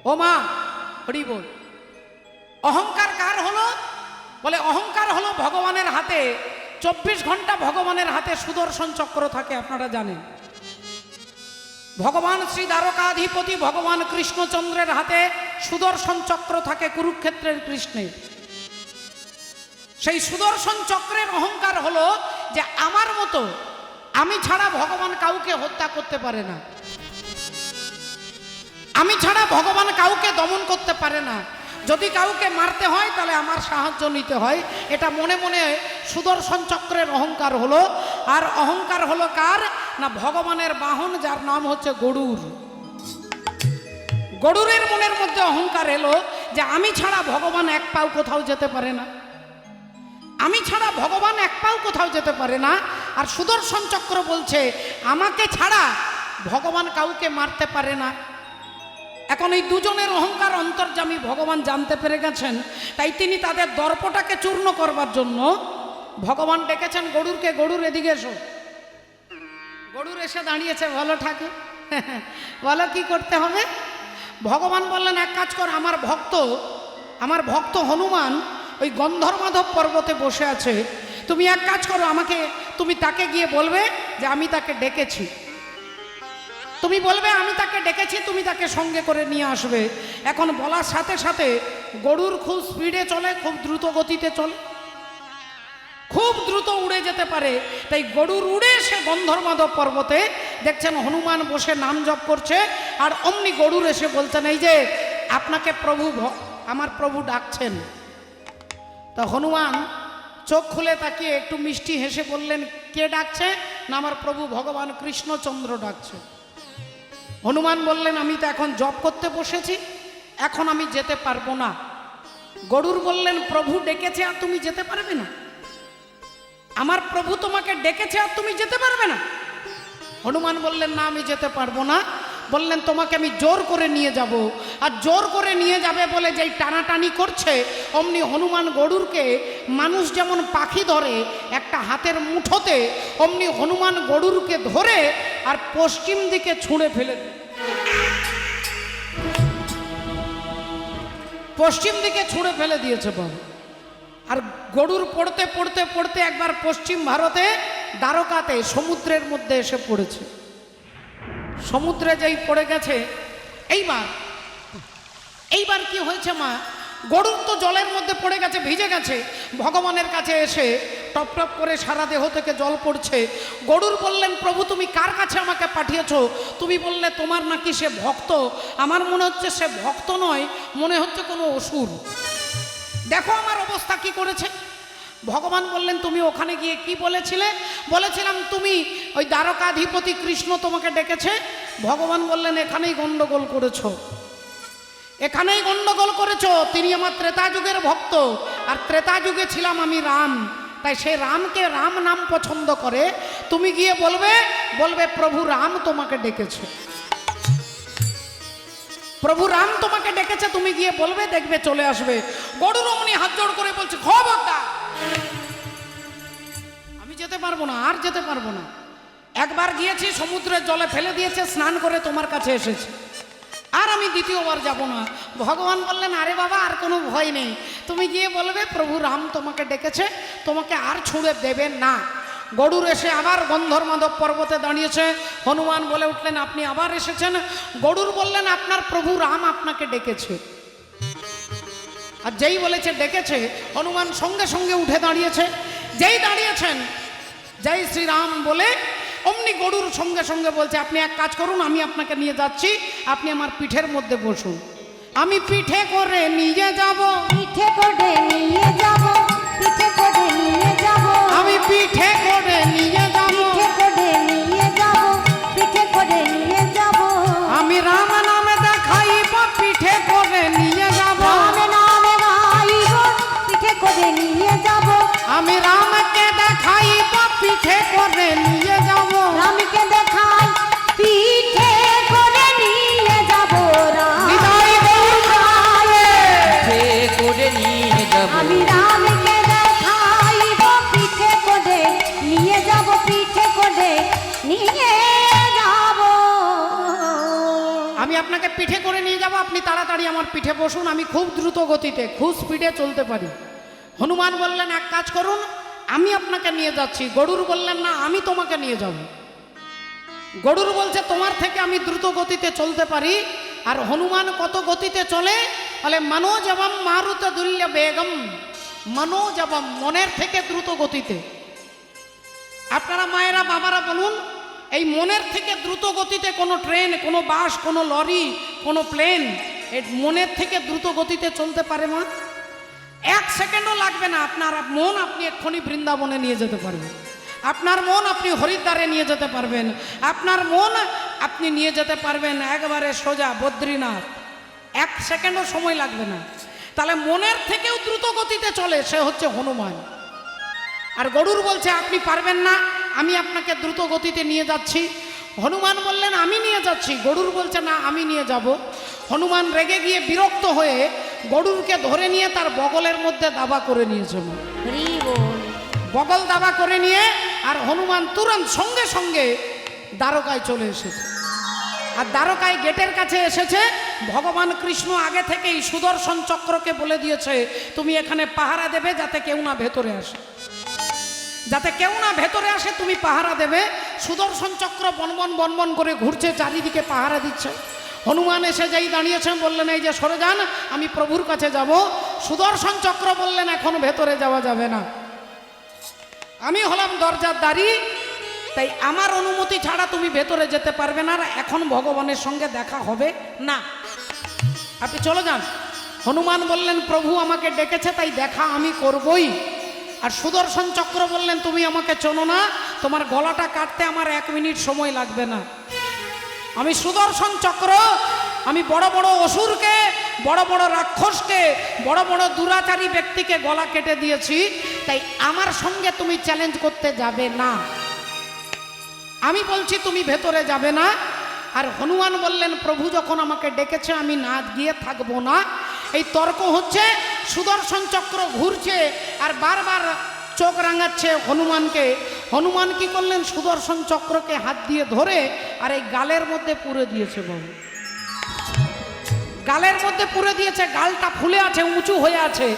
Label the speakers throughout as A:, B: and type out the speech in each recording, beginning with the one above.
A: ও মা হরি বল। অহংকার কার হলো? বলে অহংকার হলো ভগবানের হাতে 24 ঘন্টা ভগবানের হাতে সুদর্শন চক্র থাকে। আপনারা জানেন ভগবান শ্রী দ্বারকাধিপতি ভগবান কৃষ্ণচন্দ্রের হাতে সুদর্শন চক্র থাকে, কুরুক্ষেত্রের কৃষ্ণের। সেই সুদর্শন চক্রের অহংকার হলো যে আমার মতো, আমি ছাড়া ভগবান কাউকে হত্যা করতে পারে না, আমি ছাড়া ভগবান কাউকে দমন করতে পারে না, যদি কাউকে মারতে হয় তাহলে আমার সাহায্য নিতে হয়। এটা মনে মনে সুদর্শন চক্রের অহংকার হলো। আর অহংকার হলো কার না? ভগবানের বাহন, যার নাম হচ্ছে গরুর। গরুরের মনের মধ্যে অহংকার এলো যে আমি ছাড়া ভগবান এক পাও কোথাও যেতে পারে না, আমি ছাড়া ভগবান এক পাও কোথাও যেতে পারে না। আর সুদর্শন চক্র বলছে আমাকে ছাড়া ভগবান কাউকে মারতে পারে না। এখন এই দুজনের অহংকার অন্তর্যামী ভগবান জানতে পেরে গেছেন, তাই তিনি তাদের দর্পটাকে চূর্ণ করবার জন্য ভগবান ডেকেছেন গরুরকে, গরুর এদিকে এসো। গরুর এসে দাঁড়িয়েছে, বলো ঠাকুর বলো কি করতে হবে? ভগবান বললেন এক কাজ কর, আমার ভক্ত হনুমান ওই গন্ধর্মাধব পর্বতে বসে আছে, তুমি এক কাজ করো, তুমি তাকে গিয়ে বলবে যে আমি তাকে ডেকেছি, তুমি বলবে আমি তাকে ডেকেছি, তুমি তাকে সঙ্গে করে নিয়ে আসবে। এখন বলার সাথে সাথে গরুর খুব স্পিডে চলে, খুব দ্রুত গতিতে চলে, খুব দ্রুত উড়ে যেতে পারে। তাই গরুর উড়ে এসে গন্ধর্মাধব পর্বতে দেখছেন হনুমান বসে নাম জপ করছে, আর অমনি গরুর এসে বলছেন এই যে আপনাকে আমার প্রভু ডাকছেন। তা হনুমান চোখ খুলে তাকিয়ে একটু মিষ্টি হেসে বললেন কে ডাকছে? না আমার প্রভু ভগবান কৃষ্ণচন্দ্র ডাকছে। হনুমান বললেন আমি তো এখন জপ করতে বসেছি, এখন আমি যেতে পারবো না। গরুর বললেন প্রভু ডেকেছে আর তুমি যেতে পারবে না? আমার প্রভু তোমাকে ডেকেছে আর তুমি যেতে পারবে না? হনুমান বললেন না আমি যেতে পারবো না। বললেন তোমাকে আমি জোর করে নিয়ে যাব। আর জোর করে নিয়ে যাবে বলে যেই টানাটানি করছে, অমনি হনুমান গরুরকে মানুষ যেমন পাখি ধরে একটা হাতের মুঠোতে, অমনি হনুমান গরুরকে ধরে আর পশ্চিম দিকে ছুঁড়ে ফেলে পশ্চিম দিকে ছুঁড়ে ফেলে দিয়েছে বাবা। আর গরুর পড়তে পড়তে পড়তে একবার পশ্চিম ভারতে দ্বারকাতে সমুদ্রের মধ্যে এসে পড়েছে। সমুদ্রে যেই পড়ে গেছে, এইবার কি হয়েছে মা? গরুর তো জলের মধ্যে পড়ে গেছে, ভিজে গেছে। ভগবানের কাছে এসে টপ টপ করে সারা দেহ থেকে জল পড়ছে। গরুর বললেন প্রভু তুমি কার কাছে আমাকে পাঠিয়েছো? তুমি বললে তোমার নাকি সে ভক্ত। আমার মনে হচ্ছে সে ভক্ত নয়, মনে হচ্ছে কোনো অসুর। দেখো আমার অবস্থা কি করেছে। ভগবান বললেন তুমি ওখানে গিয়ে কি বলেছিলে? বলেছিলাম তুমি ওই দ্বারকাধিপতি কৃষ্ণ তোমাকে ডেকেছে। ভগবান বললেন এখানেই গন্ডগোল করেছো, এখানেই গন্ডগোল করেছো। তিনি আমার ত্রেতা যুগের ভক্ত, আর ত্রেতা যুগে ছিলাম আমি রাম, তাই সে রামকে রাম নাম পছন্দ করে। তুমি গিয়ে বলবে প্রভু রাম তোমাকে ডেকেছে, প্রভু রাম তোমাকে ডেকেছে, তুমি গিয়ে বলবে, দেখবে চলে আসবে। গরু রমণী হাত জোড় করে বলছে খবরদার, আমি যেতে পারবো না, আর যেতে পারবো না। একবার গিয়েছি সমুদ্রের জলে ফেলে দিয়েছে, স্নান করে তোমার কাছে এসেছি, আর আমি দ্বিতীয়বার যাব না। ভগবান বললেন আরে বাবা আর কোনো ভয় নেই, তুমি গিয়ে বলবে প্রভু রাম তোমাকে ডেকেছে, তোমাকে আর ছুঁড়ে দেবে না। গরুর এসে আবার গন্ধর্মাধব পর্বতে দাঁড়িয়েছে। হনুমান বলে উঠলেন আপনি আবার এসেছেন? গরুর বললেন আপনার প্রভু রাম আপনাকে ডেকেছে। আর যেই বলেছে ডেকেছে, হনুমান সঙ্গে সঙ্গে উঠে দাঁড়িয়েছে। যেই দাঁড়িয়েছেন জয় শ্রীরাম বলে, অমনি গরুর সঙ্গে সঙ্গে বলছে আপনি এক কাজ করুন, আমি আপনাকে নিয়ে যাচ্ছি, আপনি আমার পিঠের মধ্যে বসুন, আমি পিঠে করে নিয়ে যাব,
B: পিঠে করে নিয়ে যাব, পিঠে করে নিয়ে যাব,
A: আমি পিঠে করে নিয়ে যাব,
B: পিঠে করে নিয়ে যাব, পিঠে করে নিয়ে যাব,
A: আমি রাম নামে দেখাইব, পিঠে করে নিয়ে যাব,
B: রাম নামে গাইব, পিঠে করে নিয়ে যাব,
A: আমি রামকে দেখাইব, পিঠে করে নিয়ে যাব,
B: রামকে দেখাই পিঠে করে নিয়ে যাব,
A: বিদায় গৌরাঙ্গে
C: পিঠে করে নিয়ে যাব,
B: আমি রামকে দেখাইব, পিঠে করে নিয়ে যাব, পিঠে করে নিয়ে যাব।
A: আমি আপনি তাড়াতাড়ি আমার পিঠে বসুন, আমি খুব দ্রুত গতিতে খুব স্পিডে চলতে পারি। হনুমান বললেন এক কাজ করুন, আমি আপনাকে নিয়ে যাচ্ছি। গরুর বললেন না, আমি তোমাকে নিয়ে যাব। গরুর বলছে তোমার থেকে আমি দ্রুত গতিতে চলতে পারি। আর হনুমান কত গতিতে চলে বলে মনোজবম মারুত দুল্য বেগম, মনোজবম মনের থেকে দ্রুত গতিতে। আপনারা মায়েরা বাবারা বলুন, এই মনের থেকে দ্রুত গতিতে কোনো ট্রেন, কোনো বাস, কোনো লরি, কোনো প্লেন এই মনের থেকে দ্রুত গতিতে চলতে পারে মা? এক সেকেন্ডও লাগবে না। আপনার মন আপনি এক্ষুনি বৃন্দাবনে নিয়ে যেতে পারবেন, আপনার মন আপনি হরিদ্বারে নিয়ে যেতে পারবেন, আপনার মন আপনি নিয়ে যেতে পারবেন একবারে সোজা বদ্রীনাথ। এক সেকেন্ডও সময় লাগবে না। তাহলে মনের থেকেও দ্রুত গতিতে চলে সে হচ্ছে হনুমান। আর গরুর বলছে আপনি পারবেন না, আমি আপনাকে দ্রুত গতিতে নিয়ে যাচ্ছি। হনুমান বললেন আমি নিয়ে যাচ্ছি। গরুর বলছে না, আমি নিয়ে যাব। হনুমান রেগে গিয়ে বিরক্ত হয়ে গরুরকে ধরে নিয়ে তার বগলের মধ্যে দাবা করে নিয়েছে।
B: হরি বল।
A: বগল দাবা করে নিয়ে আর হনুমান তুরন্ত সঙ্গে সঙ্গে দ্বারকায় চলে এসেছে। আর দ্বারকায় গেটের কাছে এসেছে। ভগবান কৃষ্ণ আগে থেকেই সুদর্শন চক্রকে বলে দিয়েছে তুমি এখানে পাহারা দেবে, যাতে কেউ না ভেতরে আসে, যাতে কেউ না ভেতরে আসে তুমি পাহারা দেবে। সুদর্শন চক্র বনবন বনবন করে ঘুরছে, চারিদিকে পাহারা দিচ্ছে। হনুমান এসে যাই দাঁড়িয়েছেন, বললেন এই যে সরে যান, আমি প্রভুর কাছে যাব। সুদর্শন চক্র বললেন এখন ভেতরে যাওয়া যাবে না, আমি হলাম দরজার দাঁড়ি, তাই আমার অনুমতি ছাড়া তুমি ভেতরে যেতে পারবে না, আর এখন ভগবানের সঙ্গে দেখা হবে না, আপনি চলে যান। হনুমান বললেন প্রভু আমাকে ডেকেছে, তাই দেখা আমি করবই। আর সুদর্শন চক্র বললেন তুমি আমাকে চেনো না, তোমার গলাটা কাটতে আমার 1 মিনিট সময় লাগবে না। আমি সুদর্শন চক্র, আমি বড় বড় অসুরকে, বড় বড় রাক্ষসকে, বড় বড় দুরাচারী ব্যক্তিকে গলা কেটে দিয়েছি, তাই আমার সঙ্গে তুমি চ্যালেঞ্জ করতে যাবে না। আমি বলছি তুমি ভেতরে যাবে না। আর হনুমান বললেন প্রভু যখন আমাকে ডেকেছে আমি না গিয়ে থাকবো না। এই তর্ক হচ্ছে, সুদর্শন চক্র ঘুরছে আর বারবার চোখ রাঙাচ্ছে হনুমানকে। হনুমান কি করলেন, সুদর্শন চক্রকে হাত দিয়ে ধরে আর এই গালের মধ্যে পুরে দিয়েছে। বাবু গালের মধ্যে পুরে দিয়েছে, গালটা ফুলে আছে, উঁচু হয়ে আছে,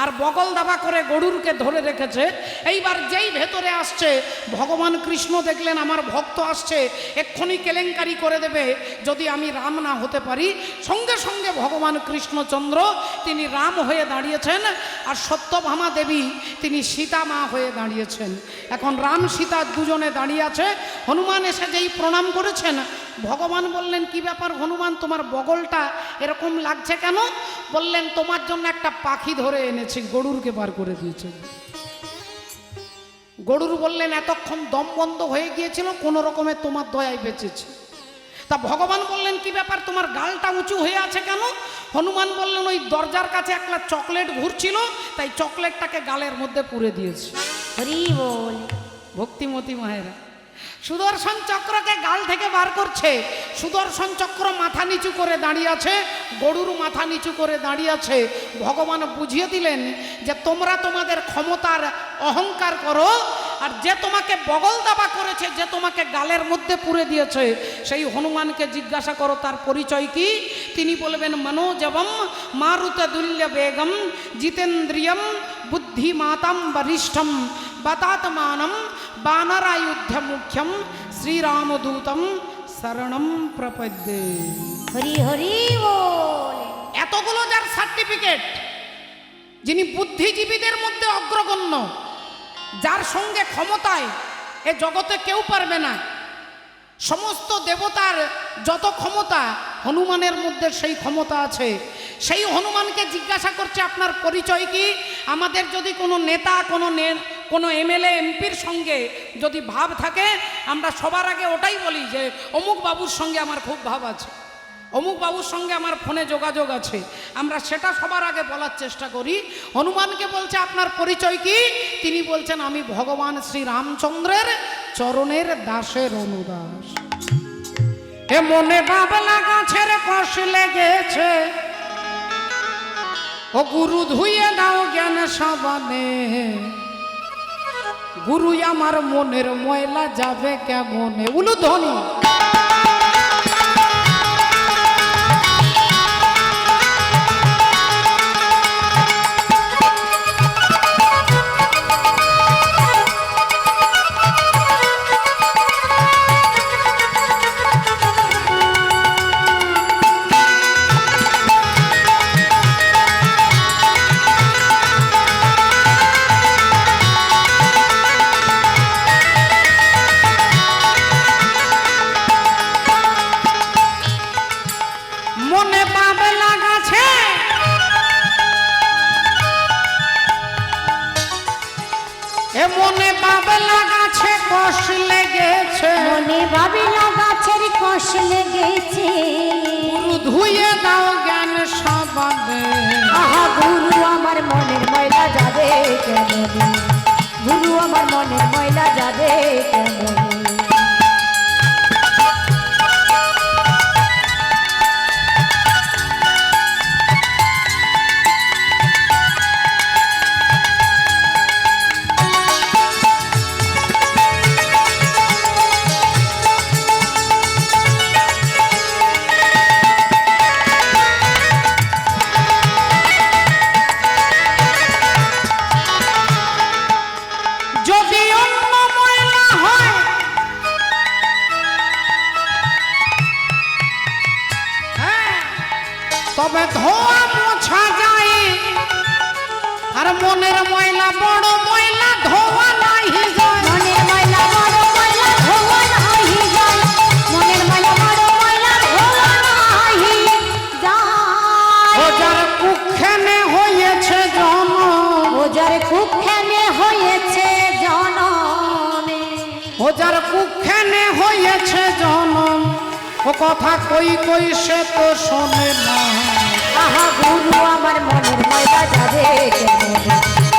A: আর বগল দাবা করে গরুরকে ধরে রেখেছে। এইবার যেই ভেতরে আসছে, ভগবান কৃষ্ণ দেখলেন আমার ভক্ত আসছে, এক্ষুনি কেলেঙ্কারি করে দেবে যদি আমি রাম না হতে পারি। সঙ্গে সঙ্গে ভগবান কৃষ্ণচন্দ্র তিনি রাম হয়ে দাঁড়িয়েছেন, আর সত্যভামা দেবী তিনি সীতা মা হয়ে দাঁড়িয়েছেন। এখন রাম সীতা দুজনে দাঁড়িয়ে আছে। হনুমান এসে যেই প্রণাম করেছেন, ভগবান বললেন কি ব্যাপার হনুমান, তোমার বগলটা এরকম লাগছে কেন? বললেন তোমার জন্য একটা পাখি ধরে এনেছি, গরুরকে বার করে দিয়েছে। গরুর বললেন এতক্ষণ দম বন্ধ হয়ে গিয়েছিল, কোনো রকমে তোমার দয়ায় বেঁচেছে। তা ভগবান বললেন কি ব্যাপার, তোমার গালটা উঁচু হয়ে আছে কেন? হনুমান বললেন ওই দরজার কাছে একটা চকলেট ঘুরছিল, তাই চকলেটটাকে গালের মধ্যে পুরে দিয়েছে।
B: হরি বল।
A: ভক্তিমতী মায়েরা সুদর্শন চক্রকে গাল থেকে বার করছে। সুদর্শন চক্র মাথা নিচু করে দাঁড়িয়ে আছে, গরুর মাথা নিচু করে দাঁড়িয়ে আছে। ভগবান বুঝিয়ে দিলেন যে তোমরা তোমাদের ক্ষমতার অহংকার করো, আর যে তোমাকে বগল দাবা করেছে, যে তোমাকে গালের মধ্যে পুরে দিয়েছে, সেই হনুমানকে জিজ্ঞাসা করো তার পরিচয় কি। তিনি বলবেন মনোজবম মারুত দুল্য বেগম জিতেন্দ্রিয়ম বুদ্ধিমাতাম বরিষ্ঠম বাতাত্মানম বানরায়ুদ্ধ মুখ্যম শ্রীরামদূতম শরণম প্রপদ্যে।
B: হরি হরি বল।
A: এতগুলো যার সার্টিফিকেট, যিনি বুদ্ধিজীবীদের মধ্যে অগ্রগণ্য, যার সঙ্গে ক্ষমতায় এ জগতে কেউ পারবে না, সমস্ত দেবতার যত ক্ষমতা হনুমানের মধ্যে সেই ক্ষমতা আছে। সেই হনুমানকে জিজ্ঞাসা করছে আপনার পরিচয় কি। আমাদের যদি কোনো নেতা, কোনো এমএলএ এমপির সঙ্গে যদি ভাব থাকে, আমরা সবার আগে ওটাই বলি যে অমুক বাবুর সঙ্গে আমার খুব ভাব আছে, অমুক বাবুর সঙ্গে আমার ফোনে যোগাযোগ আছে, আমরা সেটা সবার আগে বলার চেষ্টা করি। হনুমানকে বলছে আপনার পরিচয় কি। তিনি বলছেন আমি ভগবান শ্রী রামচন্দ্রের চরণের দাসের অনুদাস। এ মনে বাবলা গাছের কষ লেগেছে, ও গুরু ধুইয়ে দাও জ্ঞান সাবানে, গুরু আমার মনের ময়লা যাবে কেমনে। উলুধ্বনি। মনে বাবলা গাছে কষ লেগেছে,
B: মনে ভাবিলা গাছের কষ লেগেছে।
A: গুরু ধুয়ে দাও জ্ঞান সাবানে।
B: আহা গুরু আমার মনের ময়লা যাবে কেমনে, গুরু আমার মনের ময়লা যাবে কেমনে।
A: যদি অন্য ময়লা হয়, হ্যাঁ, তবে ধোয়া মোছা যায়। আর মনের ময়লা বড় ময়লা ধোয়া নাহি যায়।
B: মনের ময়লা বড় ময়লা ধোয়া নাহি যায়, মনের ময়লা বড় ময়লা ধোয়া নাহি যায়।
A: ও যার কুক্ষেনে হয়েছে জন্ম,
B: ও যার কুক্ষেনে হয়েছে জনমে,
A: ও যার কুক্ষেনে হয়েছে জনম, ও কথা কই কই সে তো শোনে না।
B: আহা গুরু আমার মনের ময়লা যাবে কেমনে,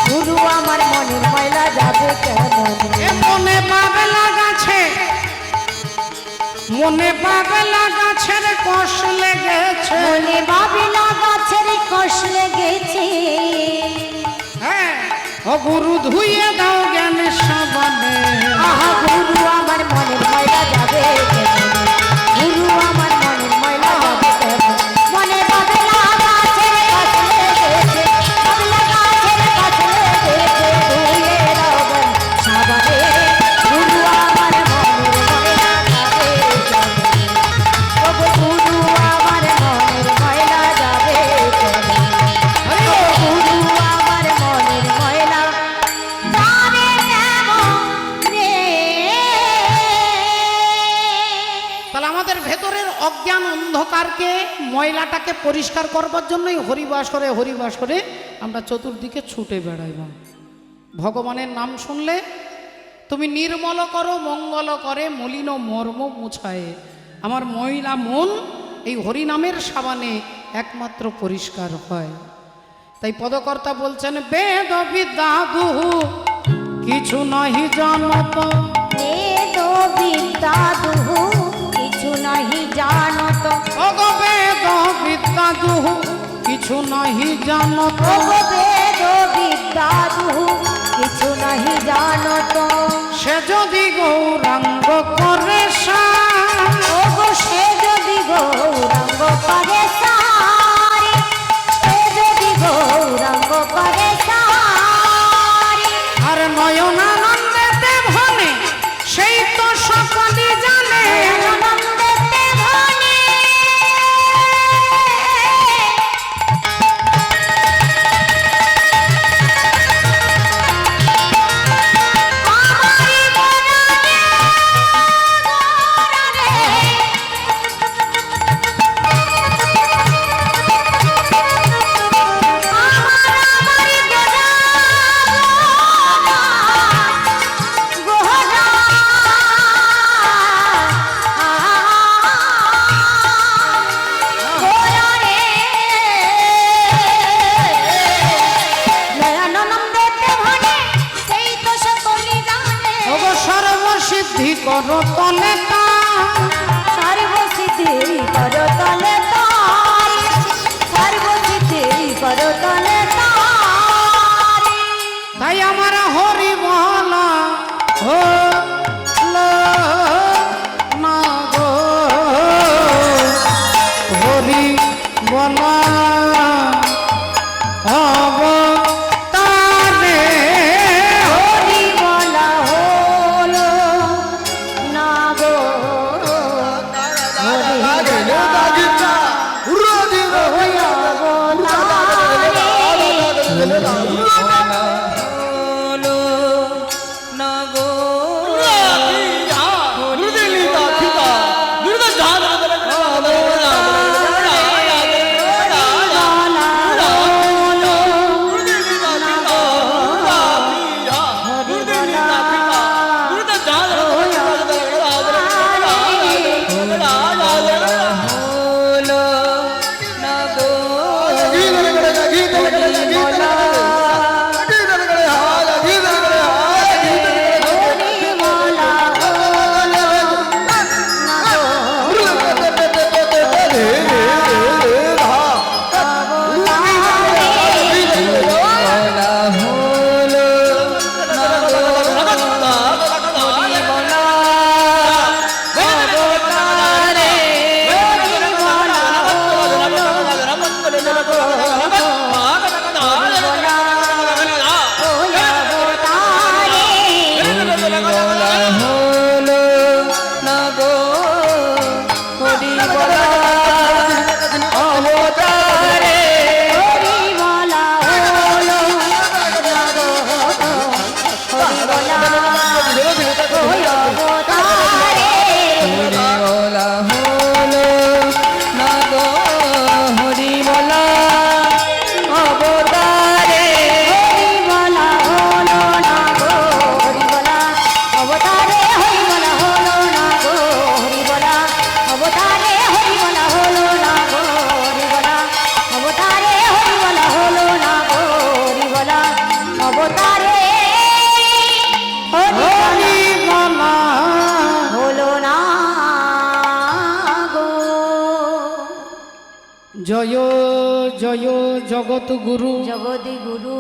B: গুরু আমার মনের ময়লা যাবে কেমনে।
A: এ মনে বাবলা গাছে, মনে বাবলা গাছের কষ লেগেছে,
B: মনে ভাবিলা গাছের কষ লেগেছে।
A: হ্যাঁ, ও গুরু ধুয়ে দাও জ্ঞান সাবানে।
B: আহা গুরু আমার মনের ময়লা যাবে কেমনে, গুরু আমার মনের ময়লা যাবে কেমনে। মনে ভাবিলা গাছের কষ লেগেছে, ভাবিলা গাছের কষ লেগেছে, ধুয়ে দাও জ্ঞান সাবানে। গুরু আমার মনের ময়লা যাবে কেমনে, ওগো গুরু আমার মনের ময়লা যাবে কেমনে, ওগো গুরু আমার মনের ময়লা যাবে কেমনে।
A: তাহলে আমাদের ভেতরের অজ্ঞান অন্ধকারকে, ময়লাটাকে পরিষ্কার করবার জন্যই হরিবাসরে আমরা চতুর্দিকে ছুটে বেড়াইলাম। ভগবানের নাম শুনলে তুমি নির্মল করো মঙ্গল করে, মলিন মর্ম মুছায়ে। আমার ময়লা মন এই হরিনামের সাবানে একমাত্র পরিষ্কার হয়। তাই পদকর্তা বলছেন, বেদ বিদ্যা দুহু কিছু নহি জানত,
B: বেদ বিদ্যা দুহু কিছু নাহি জানত,
A: ওগো বেদ বিদ্যা দুহু কিছু নহি জানত,
B: ওগো বেদ বিদ্যা দুহু কিছু নাহি জানত।
A: সে যদি গৌরাঙ্গ করে সার,
B: ওগো সে যদি গৌরাঙ্গ করে সারি, সে যদি গৌরাঙ্গ করে সারি।
A: আর নয়নানন্দেতে ভনে সেই তো সকলে জানে,
B: আনন্দেতে ধনে আমারি গোরানে
A: সিদ্ধি করো তলে
B: সর্বসিদ্ধি করো তলে তার, সর্বসিদ্ধি করো তলে তার।
A: তাই আমার হরি বলা হলো না গো, হরি বলা অবতারে,
B: হরি বলা হলো না গো, হরি হরিমলা হরিমলা হলো না
A: জয় জয় জগৎ গুরু
B: জগদি গুরু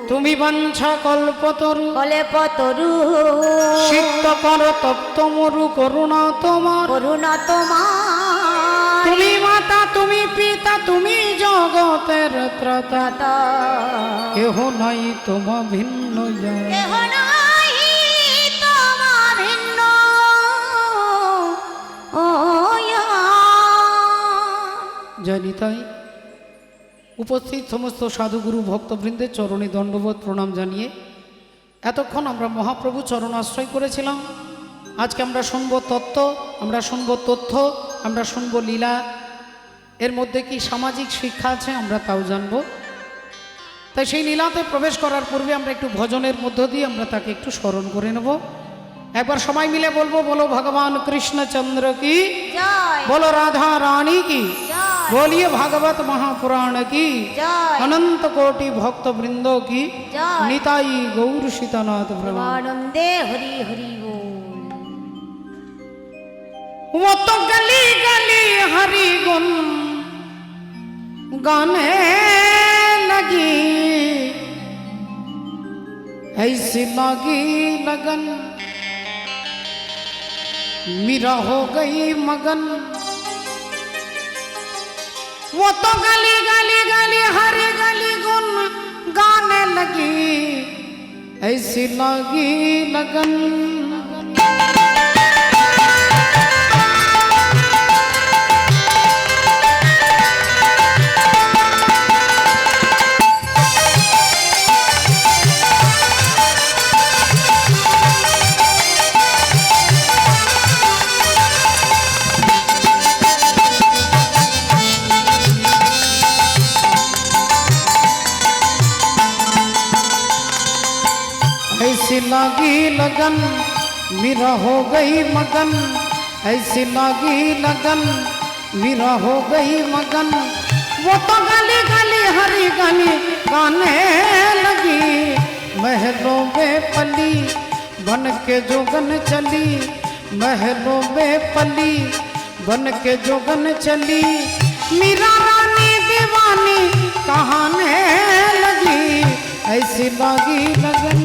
A: তুমি বাঞ্ছা কল্পতরু
B: কলে পতরু
A: সিদ্ধ কর তপ্ত মরু করুণা তোমার
B: করুণা তোমার
A: তুমি মাতা তুমি পিতা তুমি জগতের ত্রাতা
B: ত্রাতা
A: কেহ নাই তোমা ভিন্ন জন।
B: কেহ নাই তোমা ভিন্ন
A: জয় নিতাই। উপস্থিত সমস্ত সাধুগুরু ভক্তবৃন্দের চরণে দণ্ডবোধ প্রণাম জানিয়ে এতক্ষণ আমরা মহাপ্রভু চরণ আশ্রয় করেছিলাম। আজকে আমরা শুনব তত্ত্ব, আমরা শুনব তথ্য, আমরা শুনব লীলা। এর মধ্যে কি সামাজিক শিক্ষা আছে আমরা তাও জানব। তাই সেই লীলাতে প্রবেশ করার পূর্বে আমরা একটু ভজনের মধ্য দিয়ে আমরা তাকে একটু স্মরণ করে নেব। একবার সবাই মিলে বলবো, বলো ভগবান কৃষ্ণচন্দ্র কি
B: জয়
A: बोलो राधा रानी की
B: জয়
A: बोलिए भागवत महापुराण की
B: জয়
A: अनंत कोटि भक्त वृंदों की
B: জয়
A: निताई गौर सीतानाथ प्रभु।
B: আনন্দে হরি হরি বল।
A: वो तो गली गली हरि गुण गाने लगी, ऐसी लगी लगन मीरा हो गई मगन। वो तो गली गली गली हरी गली गुन गाने लगी, ऐसी लगी लगन। ऐसी लगी लगन मेरा हो गई मगन, ऐसी लगी लगन मेरा हो गई मगन। वो तो गली गली हरी गली गाने लगी, महलों में पली बन के जोगन चली, महलों में पली बन के जोगन चली। मीरा रानी दीवानी कहाने लगी, ऐसी लगी लगन।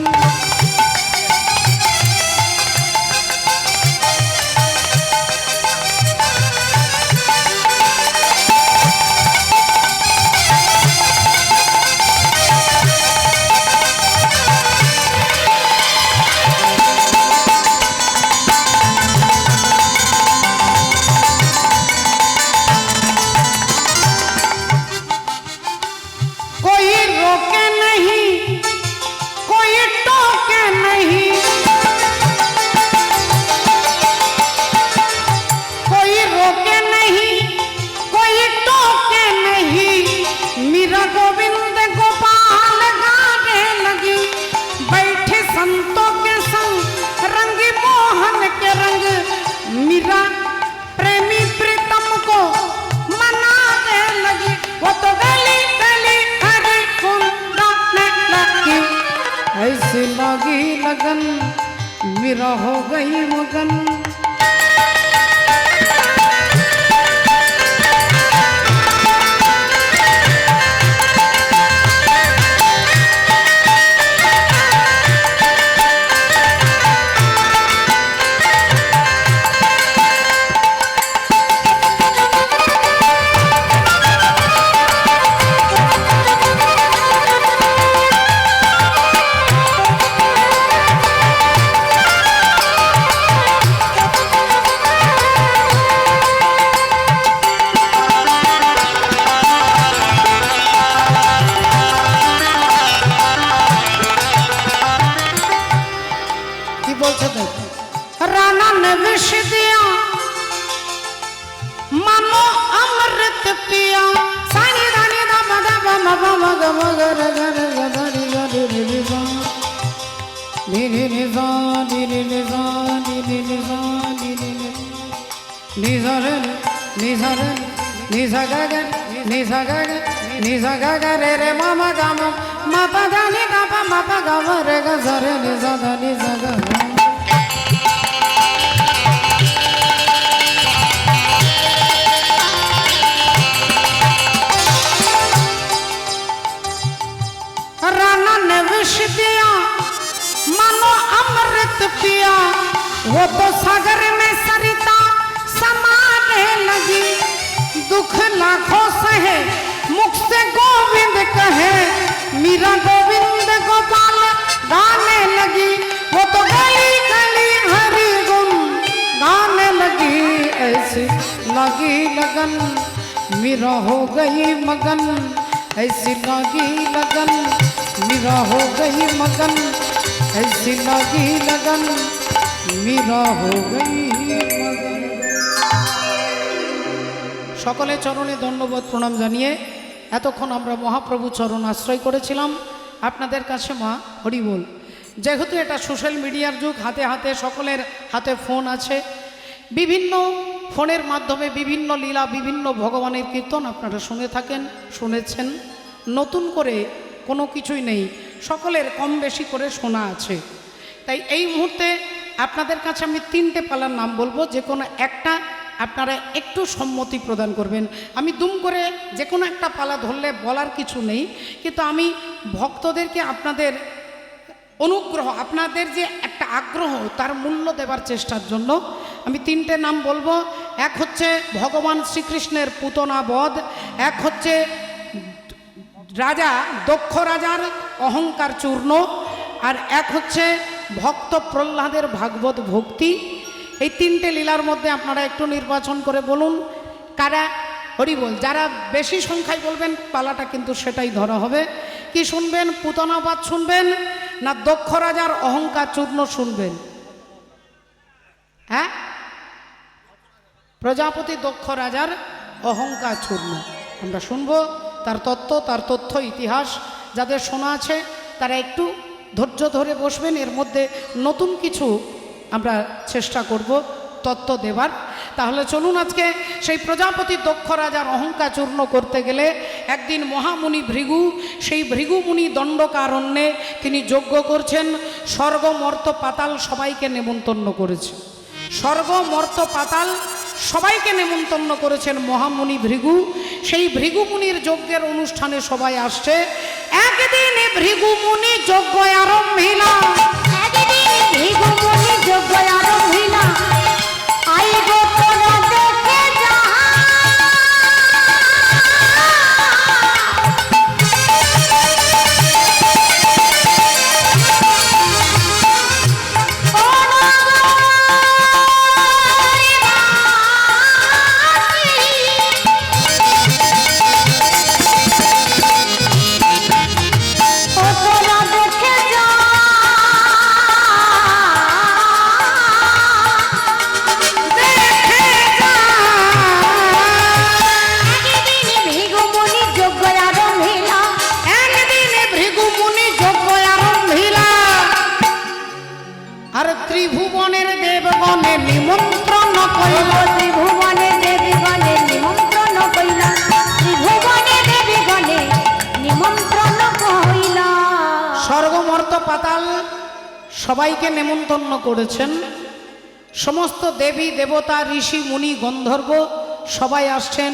A: विरह हो गई मगन। राना ने विष दिया मानो अमृत पिया सानी रानी दा मगा मग मग मग रे रे रे रे रे रे रे सा नी नी नी सा नी नी नी सा नी नी नी सा नी नी नी नी सा रे नी सा रे नी सा गा गा नी सा गा गा नी सा गा गा रे रे मामा गा मा पा गा नी गा पा मा पा गा रे गा सा रे नी सा गा नी सा गा। राना ने विष दिया मानो अमृत पिया वो तो सागर में सरिता समाने लगी दुख लाखों सहे मुख से गोविंद कहे मीरा गोविंद गोपाल गाने लगी वो तो गली गली हरि गुण गाने लगी ऐसी लगी लगन मीरा हो गई मगन ऐसी लगी लगन मीरा हो गई मगन ऐसी लगी लगन मीरा हो गई मगन। সকলে চরণে ধন্যবাদ প্রণাম জানিয়ে এতক্ষণ আমরা মহাপ্রভু চরণ আশ্রয় করেছিলাম আপনাদের কাছে মা হরি বল। যেহেতু এটা সোশ্যাল মিডিয়ার যুগ হাতে হাতে সকলের হাতে ফোন আছে বিভিন্ন ফোনের মাধ্যমে বিভিন্ন লীলা বিভিন্ন ভগবানের কীর্তন আপনারা শুনে থাকেন শুনেছেন নতুন করে কোনো কিছুই নেই সকলের কম বেশি করে শোনা আছে। তাই এই মুহূর্তে আপনাদের কাছে আমি তিনটে পালার নাম বলবো যে কোনো একটা আপনারা একটু সম্মতি প্রদান করবেন। আমি দুম করে যে কোনো একটা পালা ধরলে বলার কিছু নেই কিন্তু আমি ভক্তদেরকে আপনাদের অনুগ্রহ আপনাদের যে একটা আগ্রহ তার মূল্য দেবার চেষ্টার জন্য আমি তিনটে নাম বলবো। এক হচ্ছে ভগবান শ্রীকৃষ্ণের পুতনা বধ, এক হচ্ছে রাজা দক্ষ রাজার অহংকার চূর্ণ, আর এক হচ্ছে ভক্ত প্রহ্লাদের ভাগবত ভক্তি। এই তিনটে লীলার মধ্যে আপনারা একটু নির্বাচন করে বলুন কারা হরি বল। যারা বেশি সংখ্যায় বলবেন পালাটা কিন্তু সেটাই ধরা হবে। কি শুনবেন পুতনাবাদ শুনবেন না দক্ষ রাজার অহংকার চূর্ণ শুনবেন? হ্যাঁ প্রজাপতি দক্ষ রাজার অহংকার চূর্ণ আমরা শুনবো। তার তত্ত্ব তার তথ্য ইতিহাস যাদের শোনা আছে তারা একটু ধৈর্য ধরে বসবেন। এর মধ্যে নতুন কিছু আমরা চেষ্টা করব তত্ত্ব দেবার। তাহলে চলুন আজকে সেই প্রজাপতি দক্ষ রাজার অহংকার চূর্ণ করতে গেলে একদিন মহামুনি ভৃগু সেই ভৃগুমুনি দণ্ডকারণ্যে তিনি যজ্ঞ করছেন। স্বর্গ মর্ত পাতাল সবাইকে নেমন্তন্ন করেছে, স্বর্গ মর্ত পাতাল সবাইকে নেমন্তন্ন করেছেন মহামুনি ভৃগু। সেই ভৃগুমুনির যজ্ঞের অনুষ্ঠানে সবাই আসছে। একদিন ভৃগুমুনি যজ্ঞ আরম্ভিলা,
B: একদিন ভৃগুমুনি যজ্ঞ আরম্ভিলা, আইব তোরা দেখে যাহা।
A: ত্রিভুবনের দেবগণে নিমন্ত্রণ কইল,
B: ত্রিভুবনে দেবীগণে নিমন্ত্রণ কইলা, ত্রিভুবনে দেবীগণে নিমন্ত্রণ কইলা।
A: স্বর্গমর্ত পাতাল সবাইকে নেমন্তন্ন করেছেন। সমস্ত দেবী দেবতা ঋষি মুনি গন্ধর্ব সবাই আসছেন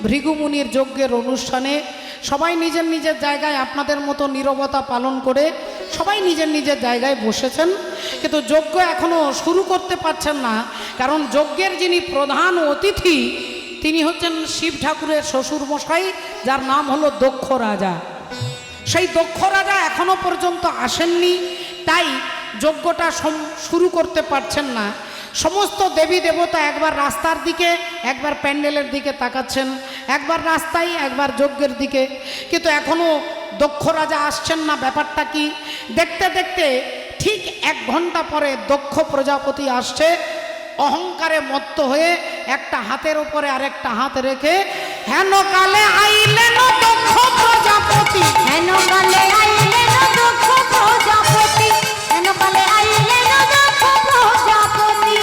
A: ভৃগু মুনির যজ্ঞের অনুষ্ঠানে। সবাই নিজের নিজের জায়গায় আপনাদের মতো নীরবতা পালন করে সবাই নিজের নিজের জায়গায় বসেছেন, কিন্তু যজ্ঞ এখনও শুরু করতে পারছেন না। কারণ যজ্ঞের যিনি প্রধান অতিথি তিনি হচ্ছেন শিব ঠাকুরের শ্বশুরমশাই, যার নাম হলো দক্ষ রাজা। সেই দক্ষ রাজা এখনো পর্যন্ত আসেননি, তাই যজ্ঞটা শুরু করতে পারছেন না। সমস্ত দেবী দেবতা একবার রাস্তার দিকে একবার প্যান্ডেলের দিকে তাকাচ্ছেন, একবার রাস্তায় একবার যজ্ঞের দিকে, কিন্তু এখনো দক্ষ রাজা আসছেন না। ব্যাপারটা কি? দেখতে দেখতে ঠিক 1 ঘন্টা পরে দক্ষ প্রজাপতি আসছে, অহংকারে মত্ত হয়ে একটা হাতের উপরে আরেকটা হাত রেখে, হেন কালে আইলেন দক্ষ প্রজাপতি,
B: হেন কালে আইলেন দক্ষ প্রজাপতি, হেন কালে আইলেন দক্ষ প্রজাপতি।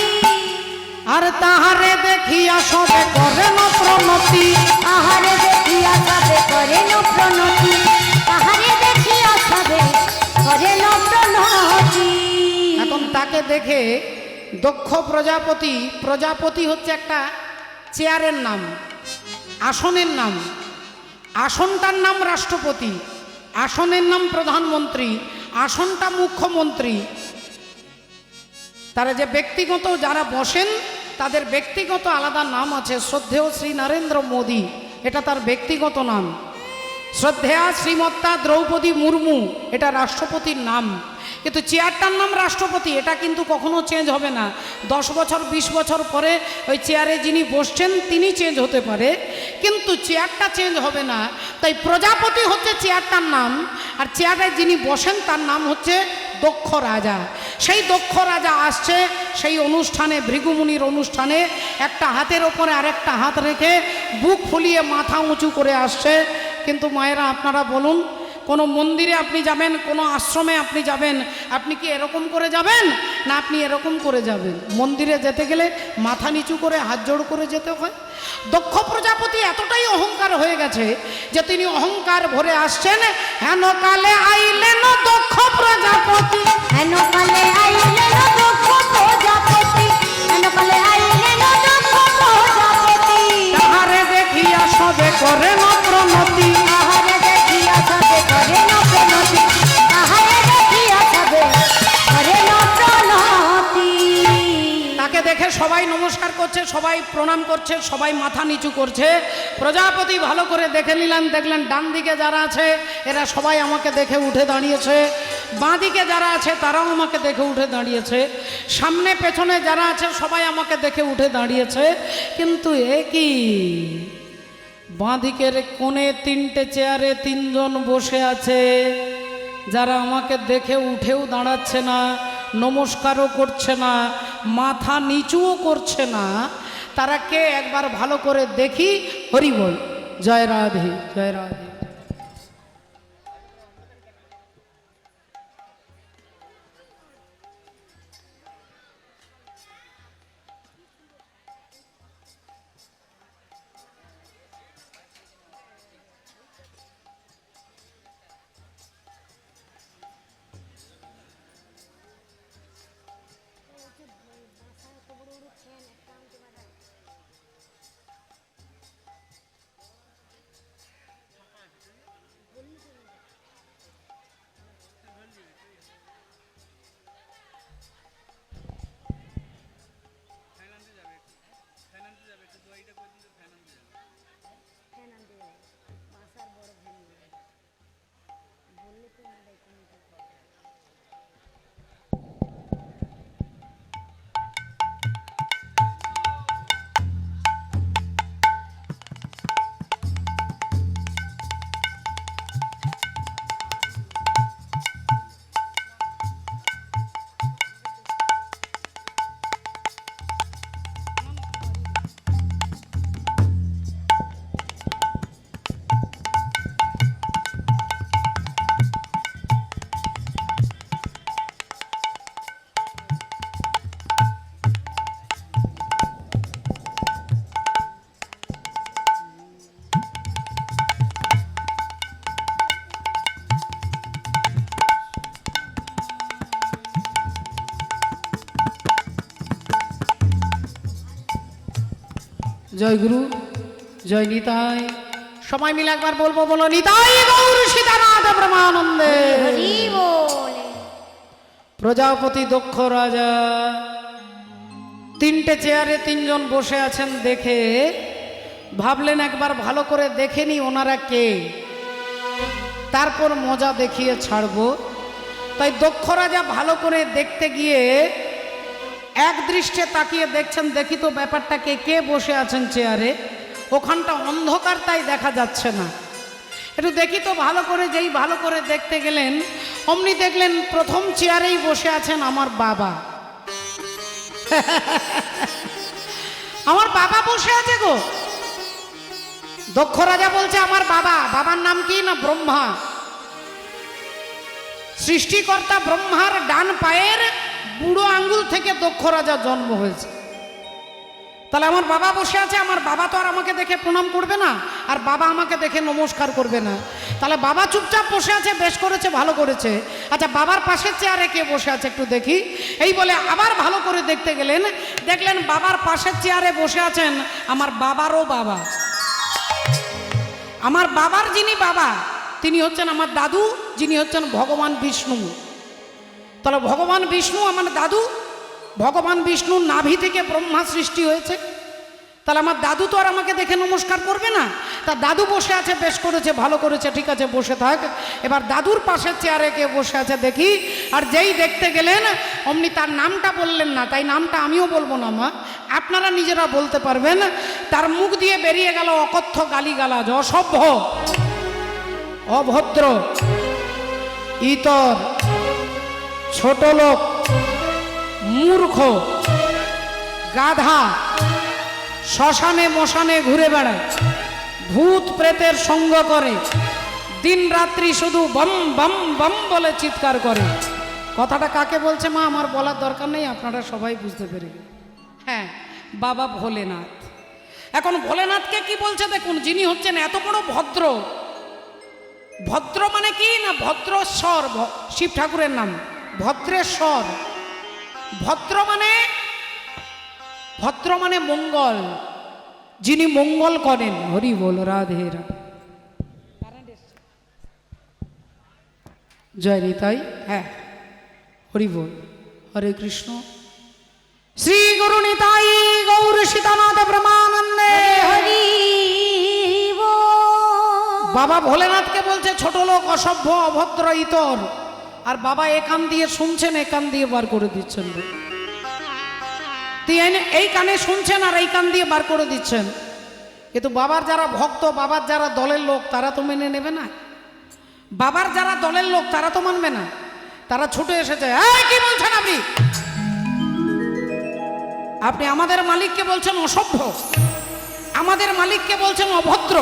A: আর তাহারে দেখিয়া সবে করেন প্রণতি,
B: আহারে দেখিয়া সবে করেন প্রণতি, আহারে দেখিয়া সবে করেন প্রণতি।
A: এখন তাকে দেখে দক্ষ প্রজাপতি, প্রজাপতি হচ্ছে একটা চেয়ারের নাম, আসনের নাম। আসনটার নাম রাষ্ট্রপতি, আসনের নাম প্রধানমন্ত্রী, আসনটা মুখ্যমন্ত্রী। তারা যে ব্যক্তিগত যারা বসেন তাদের ব্যক্তিগত আলাদা নাম আছে। শ্রদ্ধেয় শ্রী নরেন্দ্র মোদী, এটা তার ব্যক্তিগত নাম। শ্রদ্ধেয়া শ্রীমত্তা দ্রৌপদী মুর্মু, এটা রাষ্ট্রপতির নাম। কিন্তু চেয়ারটার নাম রাষ্ট্রপতি, এটা কিন্তু কখনো চেঞ্জ হবে না। 10 বছর 20 বছর পরে ওই চেয়ারে যিনি বসছেন তিনি চেঞ্জ হতে পারে, কিন্তু চেয়ারটা চেঞ্জ হবে না। তাই প্রজাপতি হচ্ছে চেয়ারটার নাম, আর চেয়ারে যিনি বসেন তার নাম হচ্ছে দক্ষ রাজা। সেই দক্ষ রাজা আসছে সেই অনুষ্ঠানে, ভৃগুমুনির অনুষ্ঠানে, একটা হাতের ওপরে আরেকটা হাত রেখে বুক ফুলিয়ে মাথা উঁচু করে আসছে। কিন্তু মায়েরা আপনারা বলুন, কোনো মন্দিরে আপনি যাবেন, কোনো আশ্রমে আপনি যাবেন, আপনি কি এরকম করে যাবেন না আপনি এরকম করে যাবেন? মন্দিরে যেতে গেলে মাথা নিচু করে হাত জোড় করে যেতে হয়। দক্ষ প্রজাপতি এতটাই অহংকার হয়ে গেছে যে তিনি অহংকার ভরে আসছেন, হেন কালে আইলেন দক্ষ প্রজাপতি,
B: হেন কালে আইলেন দক্ষ প্রজাপতি, হেন কালে আইলেন দক্ষ প্রজাপতি।
A: তাহারে দেখিয়া সবে করেন প্রণতি,
B: আহারে দেখিয়া সবে করেন প্রণতি, আহারে দেখিয়া সবে করেন প্রণতি।
A: তাকে দেখে সবাই নমস্কার করছে, সবাই প্রণাম করছে, সবাই মাথা নিচু করছে। প্রজাপতি ভালো করে দেখে নিলেন, দেখলেন ডান দিকে যারা আছে এরা সবাই আমাকে দেখে উঠে দাঁড়িয়েছে, বাঁ দিকে যারা আছে তারাও আমাকে দেখে উঠে দাঁড়িয়েছে, সামনে পেছনে যারা আছে সবাই আমাকে দেখে উঠে দাঁড়িয়েছে। কিন্তু এ কি, বাঁ দিকের কোণে 3টে চেয়ারে 3 জন বসে আছে, যারা আমাকে দেখে উঠেও দাঁড়াচ্ছে না, নমস্কারও করছে না, মাথা নিচুও করছে না। তারা কে একবার ভালো করে দেখি। হরি বল, জয় রাধে, জয় রাধে। জয় গুরু, জয় নিতাই। সময় মিলে একবার বলবো, বলো নিতাই গৌর সীতানাথ ব্রহ্মানন্দে।
B: হরি বল।
A: প্রজাপতি দক্ষ রাজা তিনটে চেয়ারে তিনজন বসে আছেন দেখে ভাবলেন একবার ভালো করে দেখে নি ওনারা কে, তারপর মজা দেখিয়ে ছাড়বো। তাই দক্ষ রাজা ভালো করে দেখতে গিয়ে এক দৃষ্টে তাকিয়ে দেখছেন, দেখি তো ব্যাপারটাকে, কে বসে আছেন চেয়ারে। ওখানটা অন্ধকার, তাই দেখা যাচ্ছে না। একটু দেখি তো ভালো করে। যেই ভালো করে দেখতে গেলেন অমনি দেখলেন প্রথম চেয়ারেই বসে আছেন আমার বাবা। আমার বাবা বসে আছে গো। দক্ষ রাজা বলছে আমার বাবা। বাবার নাম কি না? ব্রহ্মা। সৃষ্টিকর্তা ব্রহ্মার ডান পায়ের বুড়ো আঙ্গুল থেকে দক্ষ রাজা জন্ম হয়েছে। তাহলে আমার বাবা বসে আছে। আমার বাবা তো আর আমাকে দেখে প্রণাম করবে না, আর বাবা আমাকে দেখে নমস্কার করবে না। তাহলে বাবা চুপচাপ বসে আছে, বেশ করেছে, ভালো করেছে। আচ্ছা, বাবার পাশের চেয়ারে কে বসে আছে একটু দেখি, এই বলে আবার ভালো করে দেখতে গেলেন, দেখলেন বাবার পাশের চেয়ারে বসে আছেন আমার বাবারও বাবা। আমার বাবার যিনি বাবা তিনি হচ্ছেন আমার দাদু, যিনি হচ্ছেন ভগবান বিষ্ণু। তাহলে ভগবান বিষ্ণু আমার দাদু। ভগবান বিষ্ণুর নাভি থেকে ব্রহ্মা সৃষ্টি হয়েছে। তাহলে আমার দাদু তো আর আমাকে দেখে নমস্কার করবে না। তা দাদু বসে আছে, বেশ করেছে, ভালো করেছে, ঠিক আছে, বসে থাক। এবার দাদুর পাশের চেয়ারে কে বসে আছে দেখি। আর যেই দেখতে গেলেন অমনি তার নামটা বললেন না, তাই নামটা আমিও বলবো না মা, আপনারা নিজেরা বলতে পারবেন। তার মুখ দিয়ে বেরিয়ে গেল অকথ্য গালিগালাজ, অসভ্য, অভদ্র, ইতর, ছোট লোক, মূর্খ, গাধা, শ্মশানে মশানে ঘুরে বেড়ায়, ভূত প্রেতের সঙ্গ করে, দিন রাত্রি শুধু বম বম বম বলে চিৎকার করে। কথাটা কাকে বলছে মা আমার বলার দরকার নেই, আপনারা সবাই বুঝতে পেরে গেলেন। হ্যাঁ, বাবা ভোলেনাথ। এখন ভোলেনাথকে কি বলছে দেখুন, যিনি হচ্ছেন এত বড় ভদ্র। ভদ্র মানে কি না? ভদ্রেশ্বর, শিব ঠাকুরের নাম ভদ্রেশ্বর। ভদ্র মানে মঙ্গল, যিনি মঙ্গল করেন। হরি বল, রাধে রাধে, জয় নিতাই। হ্যাঁ, হরি বল, হরে কৃষ্ণ। শ্রী গুরু নিতাই গৌর সীতানাথ ব্রহ্মানন্দে।
B: হরি বল।
A: বাবা ভোলেনাথকে বলছে ছোট লোক, অসভ্য, অভদ্র, ইতর। আর বাবা এ কান দিয়ে শুনছেন, এ কান দিয়ে বার করে দিচ্ছেন। এই কানে শুনছেন আর এই কান দিয়ে বার করে দিচ্ছেন। কিন্তু বাবার যারা ভক্ত, বাবার যারা দলের লোক, তারা তো মেনে নেবে না। বাবার যারা দলের লোক তারা তো মানবে না। তারা ছুটে এসেছে, এই কি বলছেন আপনি? আপনি আমাদের মালিককে বলছেন অসভ্য, আমাদের মালিককে বলছেন অভদ্র,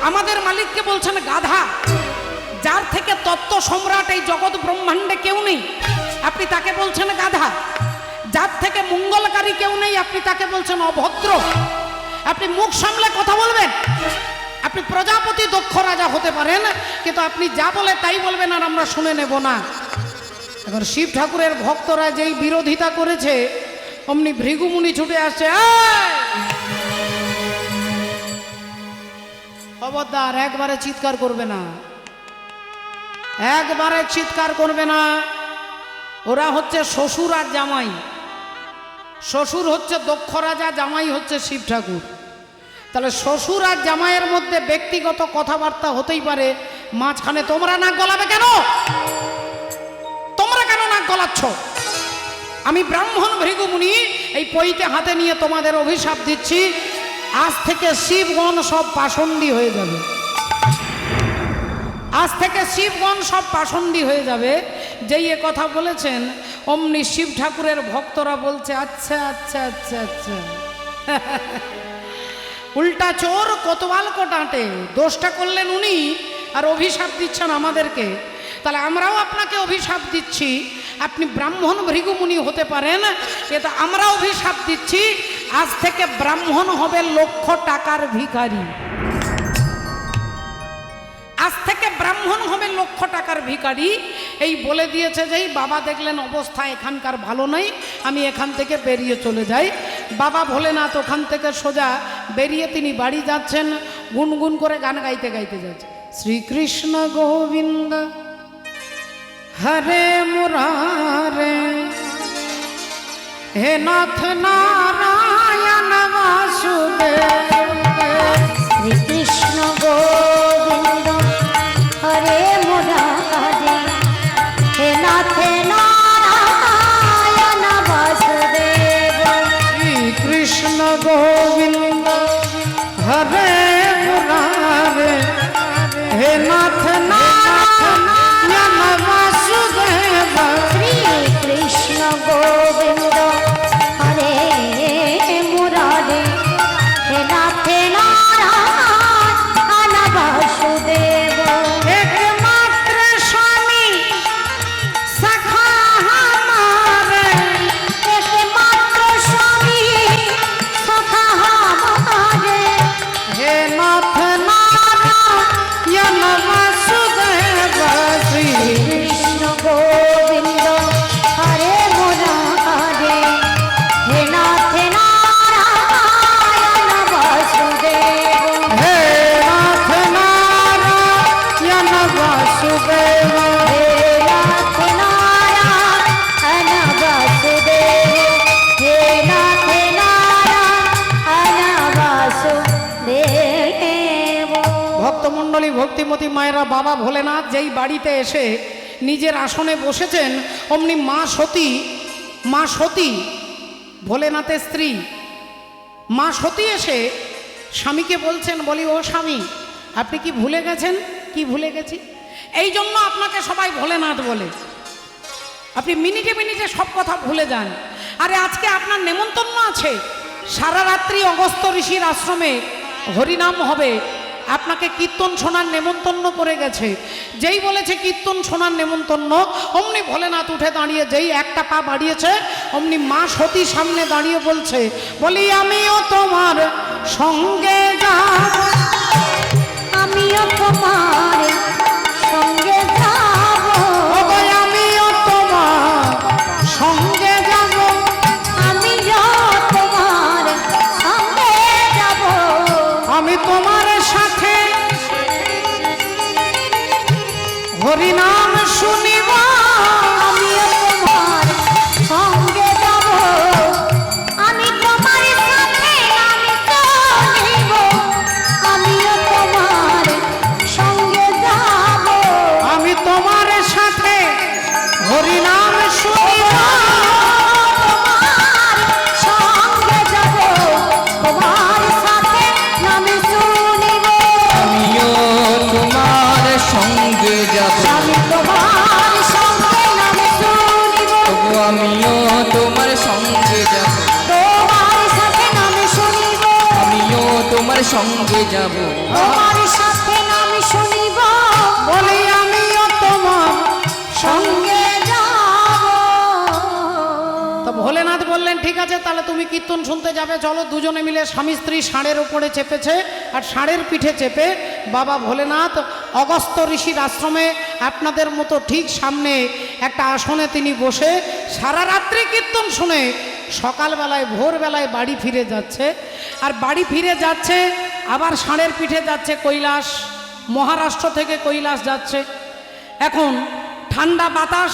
A: আমাদের মালিককে বলছেন গাধা। যার থেকে তত্ত্ব সম্রাট এই জগৎ ব্রহ্মাণ্ডে কেউ নেই, আপনি তাকে বলছেন গাধা। যার থেকে মঙ্গলকারী কেউ নেই, আপনি তাকে বলছেন অভদ্র। আপনি মুখ সামলে কথা বলবেন। আপনি প্রজাপতি দক্ষ রাজা হতে পারেন, কিন্তু আপনি যা বলে তাই বলবেন আর আমরা শুনে নেব না। এখন শিব ঠাকুরের ভক্তরা যেই বিরোধিতা করেছে অমনি ভৃগুমুনি ছুটে আসছে, খবরদার একবারে চিৎকার করবে না, একবারে চিৎকার করবে না। ওরা হচ্ছে শ্বশুর আর জামাই। শ্বশুর হচ্ছে দক্ষ রাজা, জামাই হচ্ছে শিব ঠাকুর। তাহলে শ্বশুর আর জামাইয়ের মধ্যে ব্যক্তিগত কথাবার্তা হতেই পারে, মাঝখানে তোমরা নাক গলাবে কেন? তোমরা কেন নাক গলাচ্ছ? আমি ব্রাহ্মণ ভৃগুমুনি এই পইতে হাতে নিয়ে তোমাদের অভিশাপ দিচ্ছি, আজ থেকে শিবগণ সব পাষণ্ডী হয়ে যাবে। আজ থেকে শিবগণ সব পাষণ্ডী হয়ে যাবে। যেই এ কথা বলেছেন অমনি শিব ঠাকুরের ভক্তরা বলছে, আচ্ছা আচ্ছা আচ্ছা আচ্ছা। উল্টা চোর কোতোয়াল কোটাটে, দোষটা করলেন উনি আর অভিশাপ দিচ্ছেন আমাদেরকে। তাহলে আমরাও আপনাকে অভিশাপ দিচ্ছি, আপনি ব্রাহ্মণ ভৃগুমুনি হতে পারেন, কিন্তু আমরা অভিশাপ দিচ্ছি আজ থেকে ব্রাহ্মণ হবে লক্ষ টাকার ভিখারি। আজ থেকে ব্রাহ্মণ হবে লক্ষ টাকার ভিখারি। এই বলে দিয়েছে, যেই বাবা দেখলেন অবস্থা এখানকার ভালো নয়, আমি এখান থেকে বেরিয়ে চলে যাই। বাবা ভোলেনাথ ওখান থেকে সোজা বেরিয়ে তিনি বাড়ি যাচ্ছেন, গুনগুন করে গান গাইতে গাইতে যাচ্ছেন। শ্রীকৃষ্ণ গোবিন্দ হরে মুরারে, হে নাথ নারায়ণ বাসুদেব।
B: শ্রীকৃষ্ণ গোবিন্দ হরে মুরারে, হে নাথ নারায়ণ বাসুদেব।
A: শ্রীকৃষ্ণ গোবিন্দ হরে মুরারে, হে নাথ নারায়ণ বাসুদেব।
B: শ্রীকৃষ্ণ গোবিন্দ হরে মুরারে, হে নাথ নারায়ণ বাসুদেব।
A: একমাত্র স্বামী সখা হমারে,
B: একমাত্র স্বামী সখা হমারে,
A: হে নাথ নারায়ণ বাসুদেব।
B: কৃষ্ণ গোবিন্দ হরে মুরারে, হে নাথ নারায়ণ বাসুদেব।
A: হে নাথ নারায়ণ বাসুদেব।
B: হে নাথ নারায়ণ বাসুদেব, হে নাথ নারায়ণ বাসুদেব।
A: ভক্তমণ্ডলী, ভক্তিমতী মায়েরা, বাবা ভোলেনাথ যেই বাড়িতে এসে নিজের আসনে বসেছেন, অমনি মা সতী ভোলেনাথের স্ত্রী মা সতী এসে স্বামীকে বলছেন, বলি ও স্বামী, আপনি কি ভুলে গেছেন? কি ভুলে গেছি? এই জন্য আপনাকে সবাই ভোলেনাথ বলে। আপনি মিনিটে মিনিটে সব কথা ভুলে যান। আরে আজকে আপনার নেমন্তন্ন আছে, সারা রাত্রি অগস্ত্য ঋষির আশ্রমে হরিনাম হবে, আপনাকে কীর্তন শোনার নেমন্তন্ন করে গেছে। যেই বলেছে কীর্তন শোনার নেমন্তন্ন, অমনি ভোলেনাথ উঠে দাঁড়িয়ে যেই একটা পা বাড়িয়েছে, অমনি মা সতী সামনে দাঁড়িয়ে বলছে, বলি আমিও তোমার সঙ্গে যাব,
B: আমিও তোমার সঙ্গে যাব,
A: ওগো আমিও তোমার সঙ্গে যাব।
B: আমিও তোমার সঙ্গে যাব,
A: আমি তোমার সাথে হরিনাম শুনিব,
B: আমিও তোমার সঙ্গে যাব, আমি তোমার সাথে নাম শুনিব, আমিও তোমার সঙ্গে যাব,
A: আমি তোমার সাথে হরিনাম শুনিব।
B: সঙ্গে যাব, তোমার সাথে নাম শুনিব,
C: আমিও তোমার সঙ্গে যাব,
B: আমি তোমার সঙ্গে নাম শুনিব,
C: তবু আমিও তোমার সঙ্গে যাব,
B: তোমার সাথে নাম শুনিব,
C: আমিও তোমার সঙ্গে যাব।
B: তোমার সাথে নাম শুনিব,
A: বলি আমিও তোমার
B: সঙ্গে যাব।
A: তো ভোলেনাথ বললেন, ঠিক আছে, তাহলে তুমি কীর্তন শুনতে যাবে, চলো। দুজনে মিলে স্বামী স্ত্রী ষাঁড়ের ওপরে চেপেছে, আর ষাঁড়ের পিঠে চেপে বাবা ভোলেনাথ অগস্ত্য ঋষির আশ্রমে আপনাদের মতো ঠিক সামনে একটা আসনে তিনি বসে সারা রাত্রি কীর্তন শুনে সকালবেলায় ভোরবেলায় বাড়ি ফিরে যাচ্ছে। আর বাড়ি ফিরে যাচ্ছে, আবার ষাঁড়ের পিঠে যাচ্ছে কৈলাস, মহারাষ্ট্র থেকে কৈলাস যাচ্ছে। এখন ঠান্ডা বাতাস,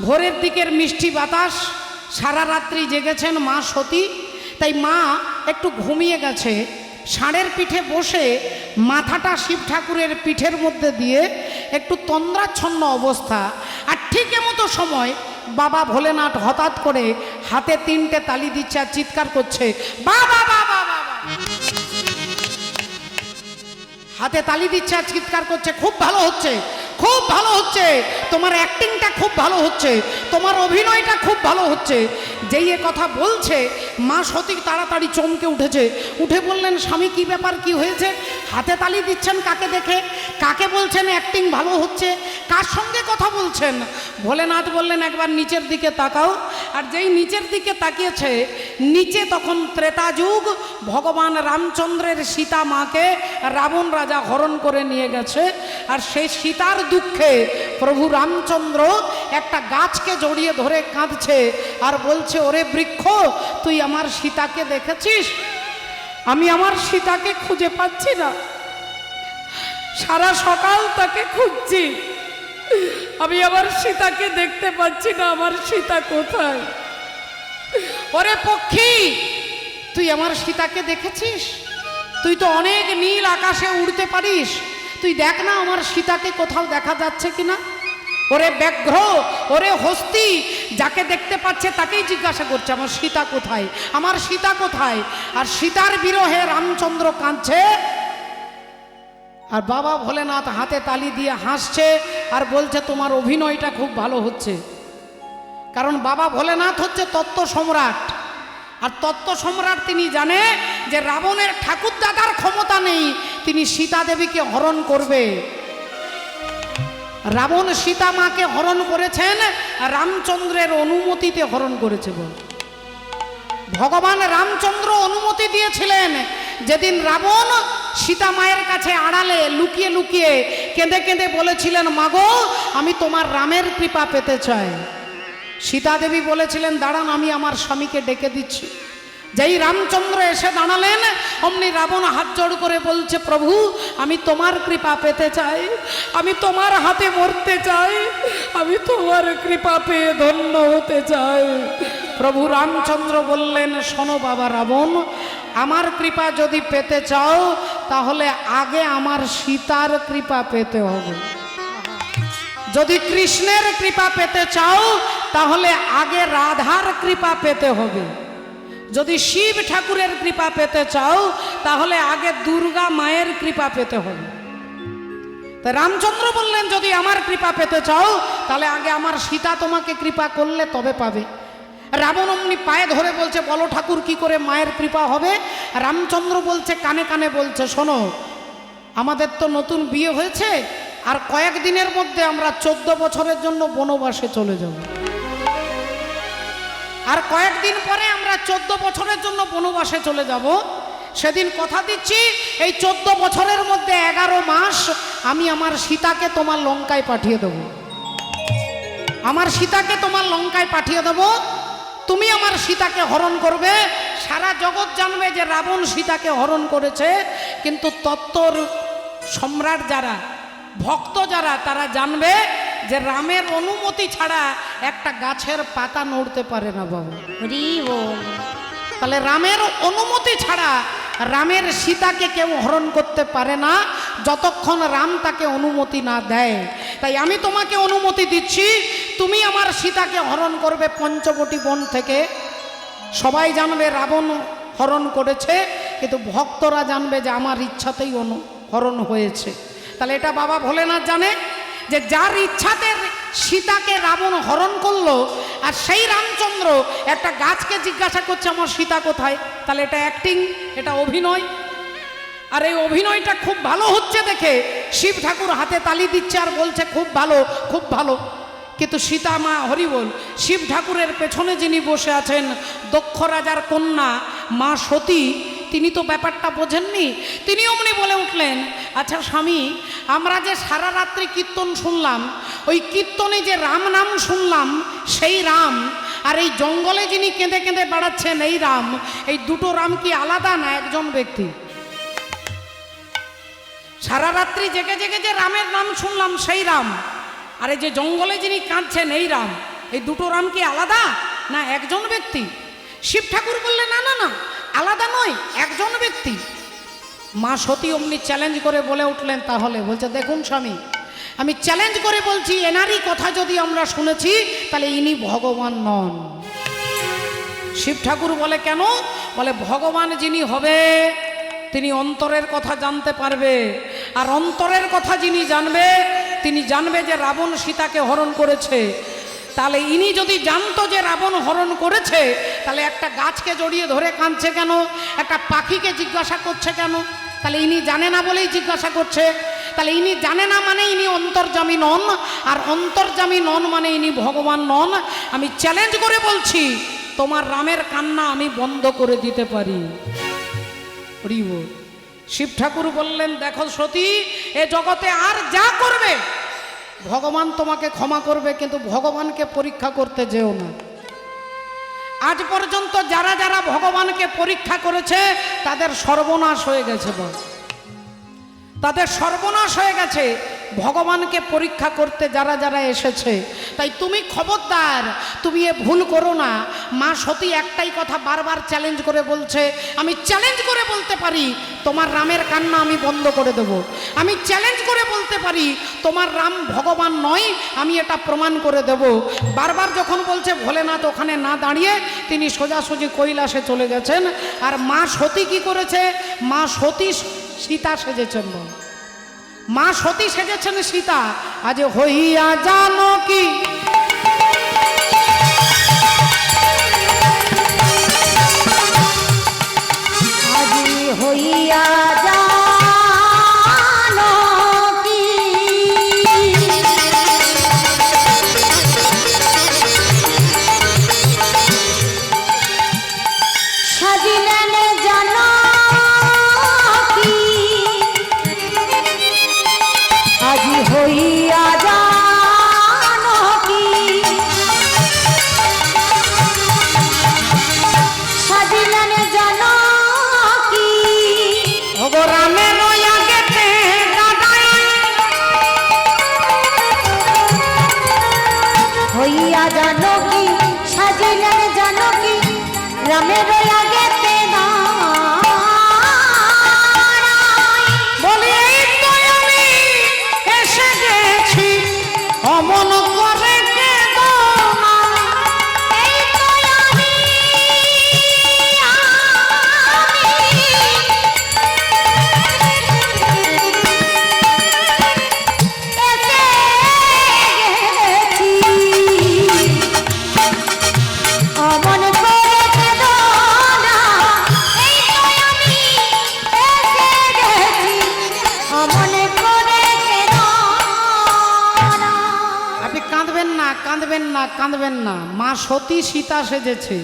A: ভোরের দিকের মিষ্টি বাতাস, সারা রাত্রি জেগেছেন মা সতী, তাই মা একটু ঘুমিয়ে গেছে। ষাঁড়ের পিঠে বসে মাথাটা শিব ঠাকুরের পিঠের মধ্যে দিয়ে একটু তন্দ্রাচ্ছন্ন অবস্থা। আর ঠিক এমতো সময় বাবা ভোলেনাথ হঠাৎ করে হাতে 3টে তালি দিচ্ছে আর চিৎকার করছে, বাবা বাবা বাবা। হাতে তালি দিচ্ছে আর চিৎকার করছে, খুব ভালো হচ্ছে, খুব ভালো হচ্ছে, তোমার অ্যাক্টিংটা খুব ভালো হচ্ছে, তোমার অভিনয়টা খুব ভালো হচ্ছে। যেই এ কথা বলছে, মা সতী তাড়াতাড়ি চমকে উঠেছে, উঠে বললেন, স্বামী কি ব্যাপার, কি হয়েছে? হাতে তালি দিচ্ছেন কাকে দেখে? কাকে বলছেন অ্যাক্টিং ভালো হচ্ছে? কার সঙ্গে কথা বলছেন? ভোলেনাথ বললেন, একবার নিচের দিকে তাকাও। আর যেই নিচের দিকে তাকিয়েছে, নিচে তখন ত্রেতা যুগ, ভগবান রামচন্দ্রের সীতা মাকে রাবণ রাজা হরণ করে নিয়ে গেছে। আর সেই সীতার দুঃখে প্রভু রামচন্দ্র একটা গাছকে জড়িয়ে ধরে কাঁদছে আর বলছে, ওরে বৃক্ষ, তুই আমার সীতাকে দেখেছিস? আমি আমার সীতাকে খুঁজে পাচ্ছি না, সারা সকাল তাকে খুঁজছি, আমি আমার সীতাকে দেখতে পাচ্ছি না। আমার সীতা কোথায়? ওরে পক্ষী, তুই আমার সীতাকে দেখেছিস? তুই তো অনেক নীল আকাশে উড়তে পারিস, তুই দেখ না আমার সীতাকে কোথাও দেখা যাচ্ছে কিনা। ওরে ব্যাঘ্র, ওরে হস্তি, যাকে দেখতে পাচ্ছে তাকেই জিজ্ঞাসা করছে আমার সীতা কোথায়, আমার সীতা কোথায়। আর সীতার বিরহে রামচন্দ্র কাঁদছে, আর বাবা ভোলেনাথ হাতে তালি দিয়ে হাসছে আর বলছে তোমার অভিনয়টা খুব ভালো হচ্ছে। কারণ বাবা ভোলেনাথ হচ্ছে তত্ত্ব সম্রাট, আর তত্ত্ব সম্রাট তিনি জানে যে রাবণের ঠাকুর দাদার ক্ষমতা নেই তিনি সীতা দেবীকে হরণ করবে। রাবণ সীতা মাকে হরণ করেছেন রামচন্দ্রের অনুমতিতে হরণ করেছে বল। ভগবান রামচন্দ্র অনুমতি দিয়েছিলেন। যেদিন রাবণ সীতা মায়ের কাছে আড়ালে লুকিয়ে লুকিয়ে কেঁদে কেঁদে বলেছিলেন মাগো আমি তোমার রামের কৃপা পেতে চাই, সীতা দেবী বলেছিলেন দাঁড়ান আমি আমার স্বামীকে ডেকে দিচ্ছি। যেই রামচন্দ্র এসে দাঁড়ালেন অমনি রাবণ হাত জোড় করে বলছে প্রভু আমি তোমার কৃপা পেতে চাই, আমি তোমার হাতে মরতে চাই, আমি তোমার কৃপা পেয়ে ধন্য হতে চাই। প্রভু রামচন্দ্র বললেন শোনো বাবা রাবণ, আমার কৃপা যদি পেতে চাও তাহলে আগে আমার সীতার কৃপা পেতে হবে। যদি কৃষ্ণের কৃপা পেতে চাও তাহলে আগে রাধার কৃপা পেতে হবে। যদি শিব ঠাকুরের কৃপা পেতে চাও তাহলে আগে দুর্গা মায়ের কৃপা পেতে হবে। তো রামচন্দ্র বললেন যদি আমার কৃপা পেতে চাও তাহলে আগে আমার সীতা তোমাকে কৃপা করলে তবে পাবে। রাবণ অমনি পায়ে ধরে বলছে বলো ঠাকুর কি করে মায়ের কৃপা হবে। রামচন্দ্র বলছে কানে কানে বলছে শোনো আমাদের তো নতুন বিয়ে হয়েছে, আর কয়েকদিনের মধ্যে আমরা 14 বছরের জন্য বনবাসে চলে যাব, আর কয়েকদিন পরে আমরা 14 বছরের জন্য বনবাসে চলে যাব। সেদিন কথা দিচ্ছি এই 14 বছরের মধ্যে 11 মাস আমি আমার সীতাকে তোমার লঙ্কায় পাঠিয়ে দেব, আমার সীতাকে তোমার লঙ্কায় পাঠিয়ে দেব, তুমি আমার সীতাকে হরণ করবে। সারা জগৎ জানবে যে রাবণ সীতাকে হরণ করেছে, কিন্তু তত্ত্বর সম্রাট যারা ভক্ত যারা তারা জানবে যে রামের অনুমতি ছাড়া একটা গাছের পাতা নড়তে পারে না বাবা।
B: হরি বল।
A: তাহলে রামের অনুমতি ছাড়া রামের সীতাকে কেউ হরণ করতে পারে না যতক্ষণ রাম তাকে অনুমতি না দেয়। তাই আমি তোমাকে অনুমতি দিচ্ছি, তুমি আমার সীতাকে হরণ করবে পঞ্চবটী বন থেকে। সবাই জানবে রাবণ হরণ করেছে, কিন্তু ভক্তরা জানবে যে আমার ইচ্ছাতেই হরণ হয়েছে। তাহলে এটা বাবা ভোলেনাথ জানে যে যার ইচ্ছাতে সীতাকে রাবণ হরণ করলো, আর সেই রামচন্দ্র একটা গাছকে জিজ্ঞাসা করছে আমার সীতা কোথায়। তাহলে এটা অ্যাক্টিং, এটা অভিনয়। আর এই অভিনয়টা খুব ভালো হচ্ছে দেখে শিব ঠাকুর হাতে তালি দিচ্ছে আর বলছে খুব ভালো খুব ভালো। কিন্তু সীতা মা হরিবল, শিব ঠাকুরের পেছনে যিনি বসে আছেন দক্ষ রাজার কন্যা মা সতী, তিনি তো ব্যাপারটা বোঝেননি। তিনি অমনি বলে উঠলেন আচ্ছা স্বামী আমরা যে সারা রাত্রি কীর্তন শুনলাম, ওই কীর্তনে যে রাম নাম শুনলাম সেই রাম, আর এই জঙ্গলে যিনি কেঁদে কেঁদে বেড়াচ্ছেন এই রাম, এই দুটো রাম কি আলাদা না একজন ব্যক্তি? সারা রাত্রি জেগে জেগে যে রামের নাম শুনলাম সেই রাম, আর এই যে জঙ্গলে যিনি কাঁদছেন এই রাম, এই দুটো রাম কি আলাদা না একজন ব্যক্তি? শিব ঠাকুর বললেন না না না আলাদা নয়, একজন ব্যক্তি। মা সতী অমনি চ্যালেঞ্জ করে বলে উঠলেন তাহলে, বলছে দেখুন স্বামী আমি চ্যালেঞ্জ করে বলছি এনারই কথা যদি আমরা শুনেছি তাহলে ইনি ভগবান নন। শিব ঠাকুর বলে কেন? বলে ভগবান যিনি হবে তিনি অন্তরের কথা জানতে পারবে, আর অন্তরের কথা যিনি জানবে তিনি জানবে যে রাবণ সীতাকে হরণ করেছে। তাহলে ইনি যদি জানতো যে রাবণ হরণ করেছে তাহলে একটা গাছকে জড়িয়ে ধরে কাঁদছে কেন, একটা পাখিকে জিজ্ঞাসা করছে কেন? তাহলে ইনি জানে না বলেই জিজ্ঞাসা করছে। তাহলে ইনি জানে না মানে ইনি অন্তর্যামী নন, আর অন্তর্যামী নন মানে ইনি ভগবান নন। আমি চ্যালেঞ্জ করে বলছি তোমার রামের কান্না আমি বন্ধ করে দিতে পারি। শিব ঠাকুর বললেন দেখো সতী এ জগতে আর যা করবে ভগবান তোমাকে ক্ষমা করবে, কিন্তু ভগবানকে পরীক্ষা করতে যেও না। আজ পর্যন্ত যারা যারা ভগবানকে পরীক্ষা করেছে তাদের সর্বনাশ হয়ে গেছে বল, তাদের সর্বনাশ হয়ে গেছে ভগবানকে পরীক্ষা করতে যারা যারা এসেছে। তাই তুমি খবরদার, তুমি এ ভুল করো না। মা সতী একটাই কথা বারবার চ্যালেঞ্জ করে বলছে, আমি চ্যালেঞ্জ করে বলতে পারি তোমার রামের কান্না আমি বন্ধ করে দেব। আমি চ্যালেঞ্জ করে বলতে পারি তোমার রাম ভগবান নয়, আমি এটা প্রমাণ করে দেব। বারবার যখন বলছে ভোলেনাথ ওখানে না দাঁড়িয়ে তিনি সোজাসুজি কৈলাসে চলে গেছেন। আর মা সতী কি করেছে? মা সতী সীতা সেজেছেন বল, মা সতী সেজেছেন সীতা। আজ হইয়া জানো কি
B: আজি হইয়া জানো কি সাজিলেন জানো কি আজি হইয়া জানো কি সাজিলেন জানো কি
A: ওগো রামের আগেতে দাদাই
B: হইয়া জানো কি সাজিলেন জানো কি রামের আগেতে
A: বলি এই তো আমি এসে গেছি, অমন করে কেঁদো না।
B: এই তো আমি অমন করে কেঁদো না। এই তো আমি এসে গেছি, অমন করে কেঁদো না।
A: আপনি কাঁদবেন না, কাঁদবেন না, কাঁদবেন না। মা সতী সীতা সেজেছে,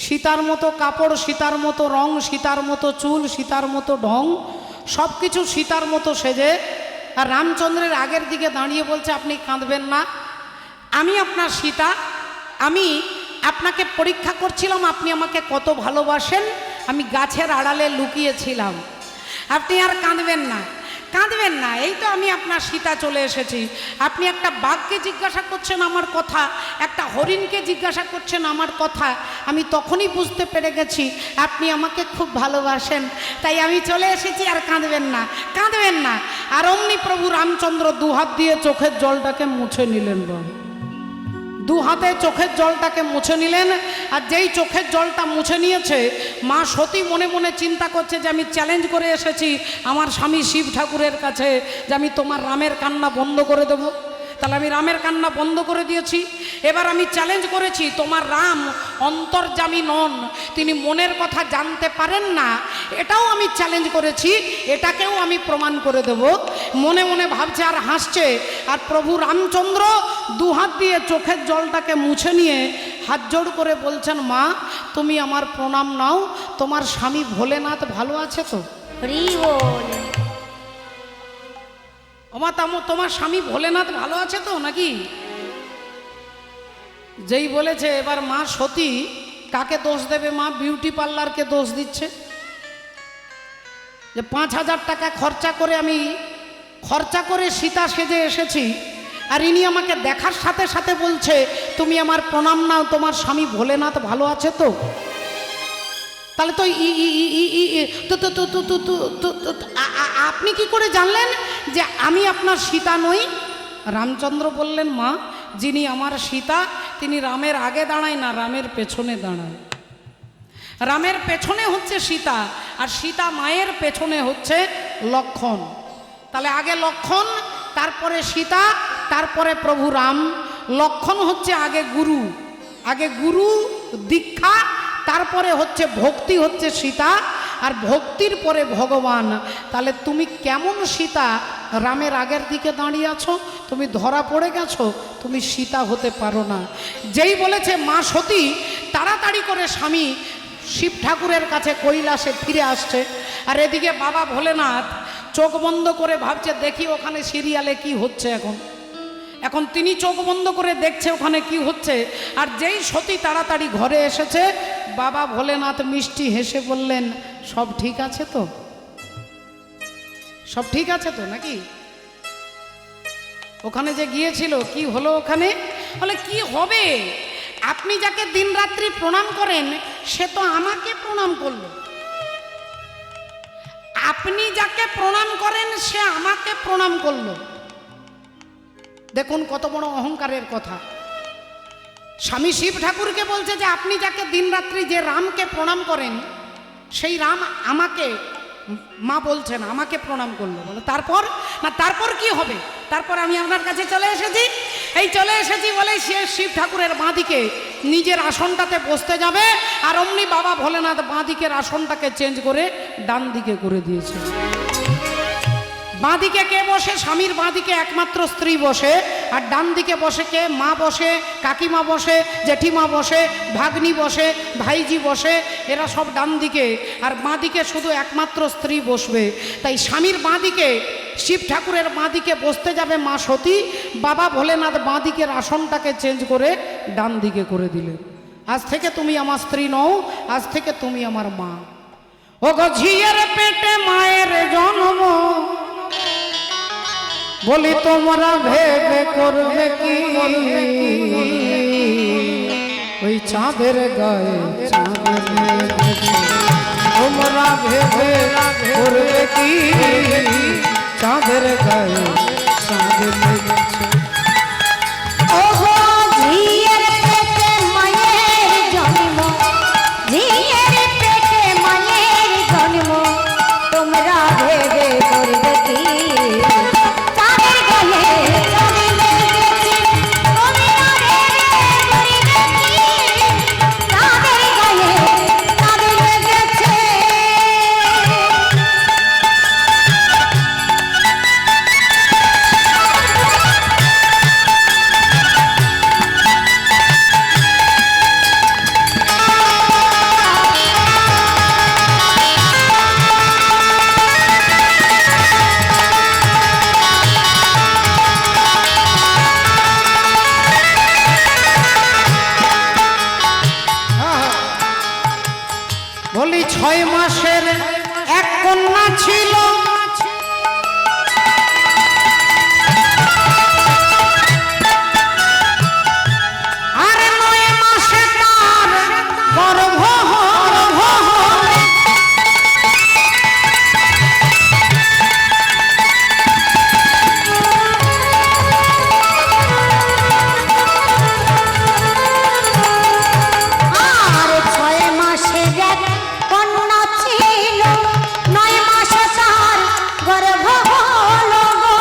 A: সীতার মতো কাপড়, সীতার মতো রং, সীতার মতো চুল, সীতার মতো ঢং, সব কিছু সীতার মতো সেজে আর রামচন্দ্রের আগের দিকে দাঁড়িয়ে বলছে আপনি কাঁদবেন না, আমি আপনার সীতা, আমি আপনাকে পরীক্ষা করছিলাম আপনি আমাকে কত ভালোবাসেন, আমি গাছের আড়ালে লুকিয়েছিলাম, আপনি আর কাঁদবেন না, কাঁদবেন না। এই তো আমি আপনার সীতা চলে এসেছি। আপনি একটা বাঘকে জিজ্ঞাসা করছেন আমার কথা, একটা হরিণকে জিজ্ঞাসা করছেন আমার কথা, আমি তখনই বুঝতে পেরে গেছি আপনি আমাকে খুব ভালোবাসেন, তাই আমি চলে এসেছি, আর কাঁদবেন না, কাঁদবেন না। আর অমনি প্রভু রামচন্দ্র দুহাত দিয়ে চোখের জলটাকে মুছে নিলেন বল, দু হাতে চোখের জলটাকে মুছে নিলেন। আর যেই চোখের জলটা মুছে নিয়েছে, মা সতী মনে মনে চিন্তা করছে যে আমি চ্যালেঞ্জ করে এসেছি আমার স্বামী শিব ঠাকুরের কাছে যে আমি তোমার রামের কান্না বন্ধ করে দেব। তাহলে আমি রামের কান্না বন্ধ করে দিয়েছি। এবার আমি চ্যালেঞ্জ করেছি তোমার রাম অন্তর্যামী নন, তিনি মনের কথা জানতে পারেন না, এটাও আমি চ্যালেঞ্জ করেছি, এটাকেও আমি প্রমাণ করে দেব। মনে মনে ভাবছে আর হাসছে। আর প্রভু রামচন্দ্র দু হাত দিয়ে চোখের জলটাকে মুছে নিয়ে হাত জোড় করে বলছেন মা তুমি আমার প্রণাম নাও, তোমার স্বামী ভোলেনাথ ভালো আছে তো?
B: হরি বল।
A: ওমা তোমার স্বামী ভোলেনাথ ভালো আছে তো নাকি? যেই বলেছে এবার মা সতী কাকে দোষ দেবে? মা বিউটি পার্লারকে দোষ দিচ্ছে যে 5,000 টাকা খরচা করে সীতা সেজে এসেছি, আর ইনি আমাকে দেখার সাথে সাথে বলছে তুমি আমার প্রণাম নাও, তোমার স্বামী ভোলেনাথ ভালো আছে তো? তাহলে তো আপনি কি করে জানলেন যে আমি আপনার সীতা নই? রামচন্দ্র বললেন মা যিনি আমার সীতা তিনি রামের আগে দাঁড়ায় না, রামের পেছনে দাঁড়ায়। রামের পেছনে হচ্ছে সীতা, আর সীতা মায়ের পেছনে হচ্ছে লক্ষণ। তাহলে আগে লক্ষণ, তারপরে সীতা, তারপরে প্রভু রাম। লক্ষণ হচ্ছে আগে গুরু দীক্ষা, তারপরে হচ্ছে ভক্তি, হচ্ছে সীতা, আর ভক্তির পরে ভগবান। তাহলে তুমি কেমন সীতা রামের আগের দিকে দাঁড়িয়ে আছো? তুমি ধরা পড়ে গেছো, তুমি সীতা হতে পারো না। যেই বলেছে মা সতী তাড়াতাড়ি করে স্বামী শিব ঠাকুরের কাছে কৈলাসে ফিরে আসছে, আর এদিকে বাবা ভোলেনাথ চোখ বন্ধ করে ভাবছে দেখি ওখানে সিরিয়ালে কি হচ্ছে। এখন তিনি চোখ বন্ধ করে দেখছে ওখানে কি হচ্ছে। আর যেই সতী তাড়াতাড়ি ঘরে এসেছে, বাবা ভোলেনাথ মিষ্টি হেসে বললেন, সব ঠিক আছে তো, সব ঠিক আছে তো নাকি? ওখানে যে গিয়েছিল কি হলো ওখানে? বলে কি হবে, আপনি যাকে দিনরাত্রি প্রণাম করেন সে তো আমাকে প্রণাম করলো, আপনি যাকে প্রণাম করেন সে আমাকে প্রণাম করলো। দেখুন কত বড় অহংকারের কথা। স্বামী শিব ঠাকুরকে বলছে যে আপনি যাকে দিনরাত্রি যে রামকে প্রণাম করেন সেই রাম আমাকে, মা বলছেন আমাকে প্রণাম করলো। বলে তারপর না, তারপর কি হবে? তারপর আমি আপনার কাছে চলে এসেছি, এই চলে এসেছি বলে সে শিব ঠাকুরের বাঁদিকে নিজের আসনটাতে বসতে যাবে, আর অমনি বাবা ভোলেনাথ বাঁদিকের আসনটাকে চেঞ্জ করে ডান দিকে করে দিয়েছে। বাঁদিকে কে বসে? স্বামীর বাঁদিকে একমাত্র স্ত্রী বসে, আর ডান দিকে বসে কে? মা বসে, কাকিমা বসে, জেঠিমা বসে, ভাগ্নি বসে, ভাইজি বসে, এরা সব ডান দিকে, আর বাঁদিকে শুধু একমাত্র স্ত্রী বসবে। তাই স্বামীর বাঁদিকে, শিব ঠাকুরের বাঁদিকে বসতে যাবে মা সতী, বাবা ভোলেনাথ বাঁদিকের আসনটাকে চেঞ্জ করে ডান দিকে করে দিলেন। আজ থেকে তুমি আমার স্ত্রী নও, আজ থেকে তুমি আমার মা। ও গো ঝিয়ের পেটে মায়ের জন্ম, বলি তোমরা ভেবে করবে কি, ওই চাঁদের গায়ে চাঁদের তোমরা ভেবে করবে কি, চাঁদের গায়ে চাঁদের লেগেছে।
B: ওগো ঝিয়ের পেটে মায়ের জন্ম, ঝিয়ের পেটে মায়ের জন্ম, তোমরা ভেবে করবে কি, চাঁদের গায়ে চাঁদের লেগেছে, তোমরা ভেবে করবে কি, চাঁদের গায়ে চাঁদের লেগেছে।
A: বলি 6 মাসের এক কন্যা ছিল, আর 9 মাসে তার গর্ভ হলো।
B: আর 6 মাসের এক কন্যা ছিল, 9 মাসে তার গর্ভ হলো গো।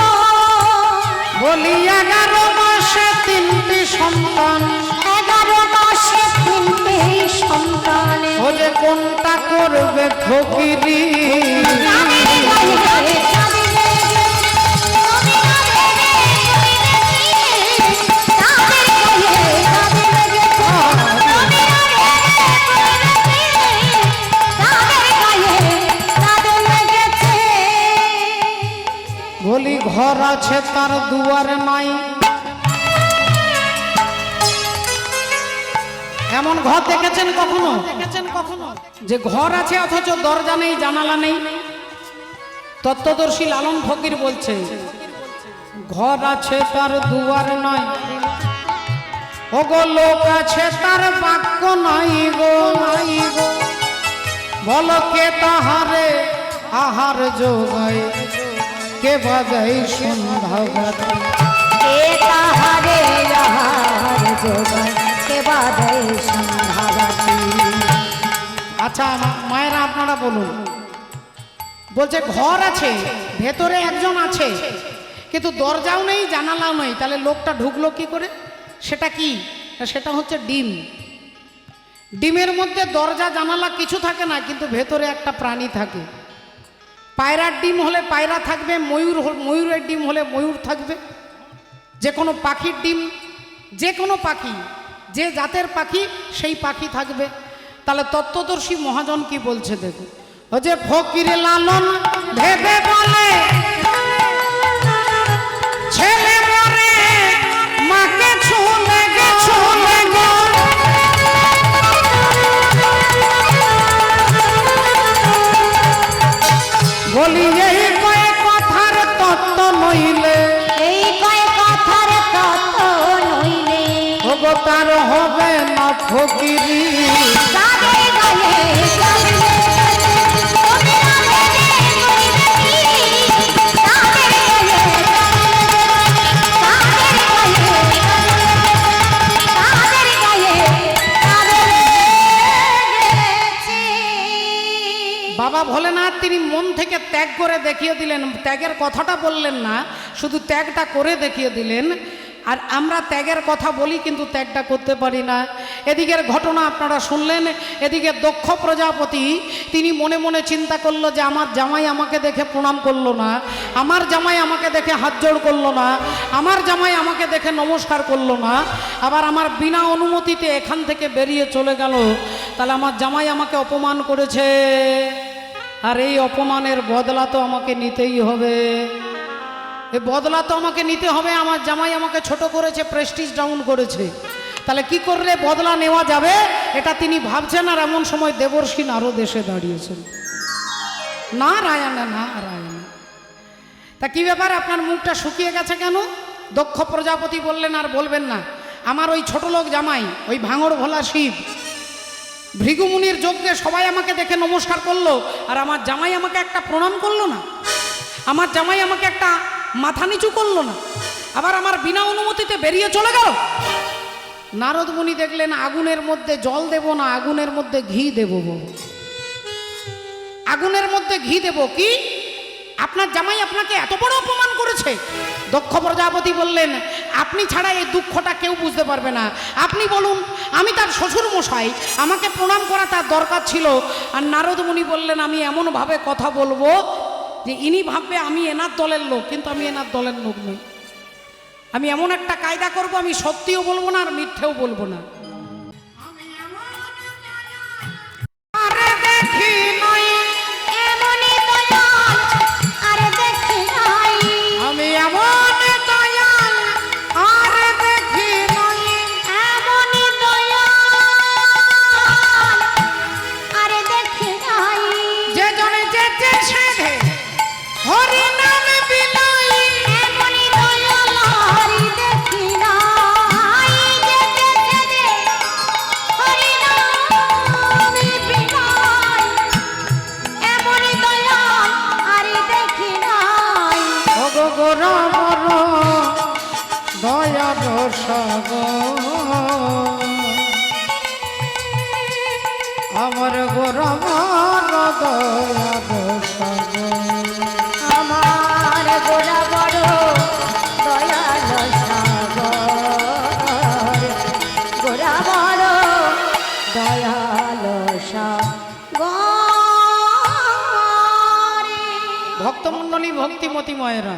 A: বলি 11 মাসে 3টি সন্তান,
B: 11 মাসে 3টি সন্তান।
A: ও যে কোনটা করবে ফকিরি,
B: চাঁদের গায়ে চাঁদের লেগেছে, তোমরা ভেবে করবে কি, চাঁদের গায়ে চাঁদের লেগেছে, তোমরা ভেবে করবে কি, চাঁদের গায়ে চাঁদের লেগেছে।
A: বলি ঘর আছে তার দুয়ার নাই, এমন ঘর দেখেছেন কখনো? যে ঘর আছে অথচ দরজা নেই, জানালা নেই? তত্ত্বদর্শী লালন ফকির বলছে, ঘর আছে তার দুয়ার নয়, ও গো লোক আছে তার বাক্য নাই গো, নাই গো। বলো কে তাহারে আহার যোগায়, কে বাজাই সন্ধ্যা গাতে।
B: কে তাহারে আহার যোগায়, কে বাজায় সন্ধ্যা বাতি।
A: আচ্ছা মায়েরা আপনারা বলুন, বলছে ঘর আছে, ভেতরে একজন আছে, কিন্তু দরজাও নেই জানালাও নেই, তাহলে লোকটা ঢুকলো কি করে? সেটা কি? সেটা হচ্ছে ডিম। ডিমের মধ্যে দরজা জানালা কিছু থাকে না, কিন্তু ভেতরে একটা প্রাণী থাকে। পায়রার ডিম হলে পায়রা থাকবে, ময়ূরের ডিম হলে ময়ূর থাকবে, যে কোনো পাখির ডিম, যে কোনো পাখি, যে জাতের পাখি সেই পাখি থাকবে। তাহলে তত্ত্বদর্শী মহাজন কি বলছে দেখো, ও যে ফকির লালন ভেবে বলে ছেলে মরে ফকিরি।
B: তাদের গায়ে জ্বলবে তুমি না ভেবে করিবে কি? তাদের গায়ে জ্বলবে, তাদের গায়ে জ্বলবে, তাদের গায়ে তাদের লেগেছে।
A: বাবা ভোলেনাথ তিনি মন থেকে ত্যাগ করে দেখিয়ে দিলেন, ত্যাগের কথাটা বললেন না, শুধু ত্যাগটা করে দেখিয়ে দিলেন। আর আমরা ত্যাগের কথা বলি কিন্তু ত্যাগটা করতে পারি না। এদিকের ঘটনা আপনারা শুনলেন। এদিকে দক্ষ প্রজাপতি তিনি মনে মনে চিন্তা করলো যে আমার জামাই আমাকে দেখে প্রণাম করলো না, আমার জামাই আমাকে দেখে হাত জোড় করলো না, আমার জামাই আমাকে দেখে নমস্কার করলো না, আবার আমার বিনা অনুমতিতে এখান থেকে বেরিয়ে চলে গেল, তাহলে আমার জামাই আমাকে অপমান করেছে, আর এই অপমানের বদলা তো আমাকে নিতেই হবে। এই বদলা তো আমাকে নিতে হবে। আমার জামাই আমাকে ছোট করেছে, প্রেস্টিজ ডাউন করেছে, তাহলে কি করলে বদলা নেওয়া যাবে এটা তিনি ভাবছেন। আর এমন সময় দেবর্ষী নারদ এসে দাঁড়িয়েছেন। নারায়ণ নারায়ণ। তা কি ব্যাপার, আপনার মুখটা শুকিয়ে গেছে কেন? দক্ষ প্রজাপতি বললেন আর বলবেন না, আমার ওই ছোট লোক জামাই, ওই ভাঙড় ভোলা শিব, ভৃগুমুনির যজ্ঞে সবাই আমাকে দেখে নমস্কার করলো, আর আমার জামাই আমাকে একটা প্রণাম করলো না, আমার জামাই আমাকে একটা মাথা নিচু করলো না, আবার আমার বিনা অনুমতিতে বেরিয়ে চলে গেল। নারদ মুনি দেখলেন আগুনের মধ্যে জল দেব না, আগুনের মধ্যে ঘি দেব। আগুনের মধ্যে ঘি দেব কি? আপনার জামাই আপনাকে এত বড় অপমান করেছে। দক্ষ প্রজাপতি বললেন আপনি ছাড়া এই দুঃখটা কেউ বুঝতে পারবে না, আপনি বলুন। আমি তার শ্বশুর মশাই, আমাকে প্রণাম করা তার দরকার ছিল। আর নারদ মুনি বললেন আমি এমনভাবে কথা বলবো যে ইনি ভাববে আমি এনার দলের লোক, কিন্তু আমি এনার দলের লোক নই। আমি এমন একটা কায়দা করব, আমি সত্যিও বলবো না আর মিথ্যেও বলবো না। আরে দেখি নাই
B: এমনই দয়াল আর দেখি নাই,
A: আমি এমন দয়াল আর দেখি নাই,
B: এমনই দয়াল আর দেখি নাই,
A: যে জনে যেতে ছেড়ে হরি নাম বিলাই,
B: এমনই দয়াল আর দেখি নাই, যেতে যেতে হরি নাম বিলাই, এমনই দয়াল আর দেখি নাই।
A: ওগো গো রাম দয়াল সাগর, আমার গো রাম দয়াল সাগর,
B: আমার গোরা বড় দয়াল সাগর, গোরা বড় দয়াল সাগর।
A: ভক্তমণ্ডলী ভক্তিমতী মায়েরা,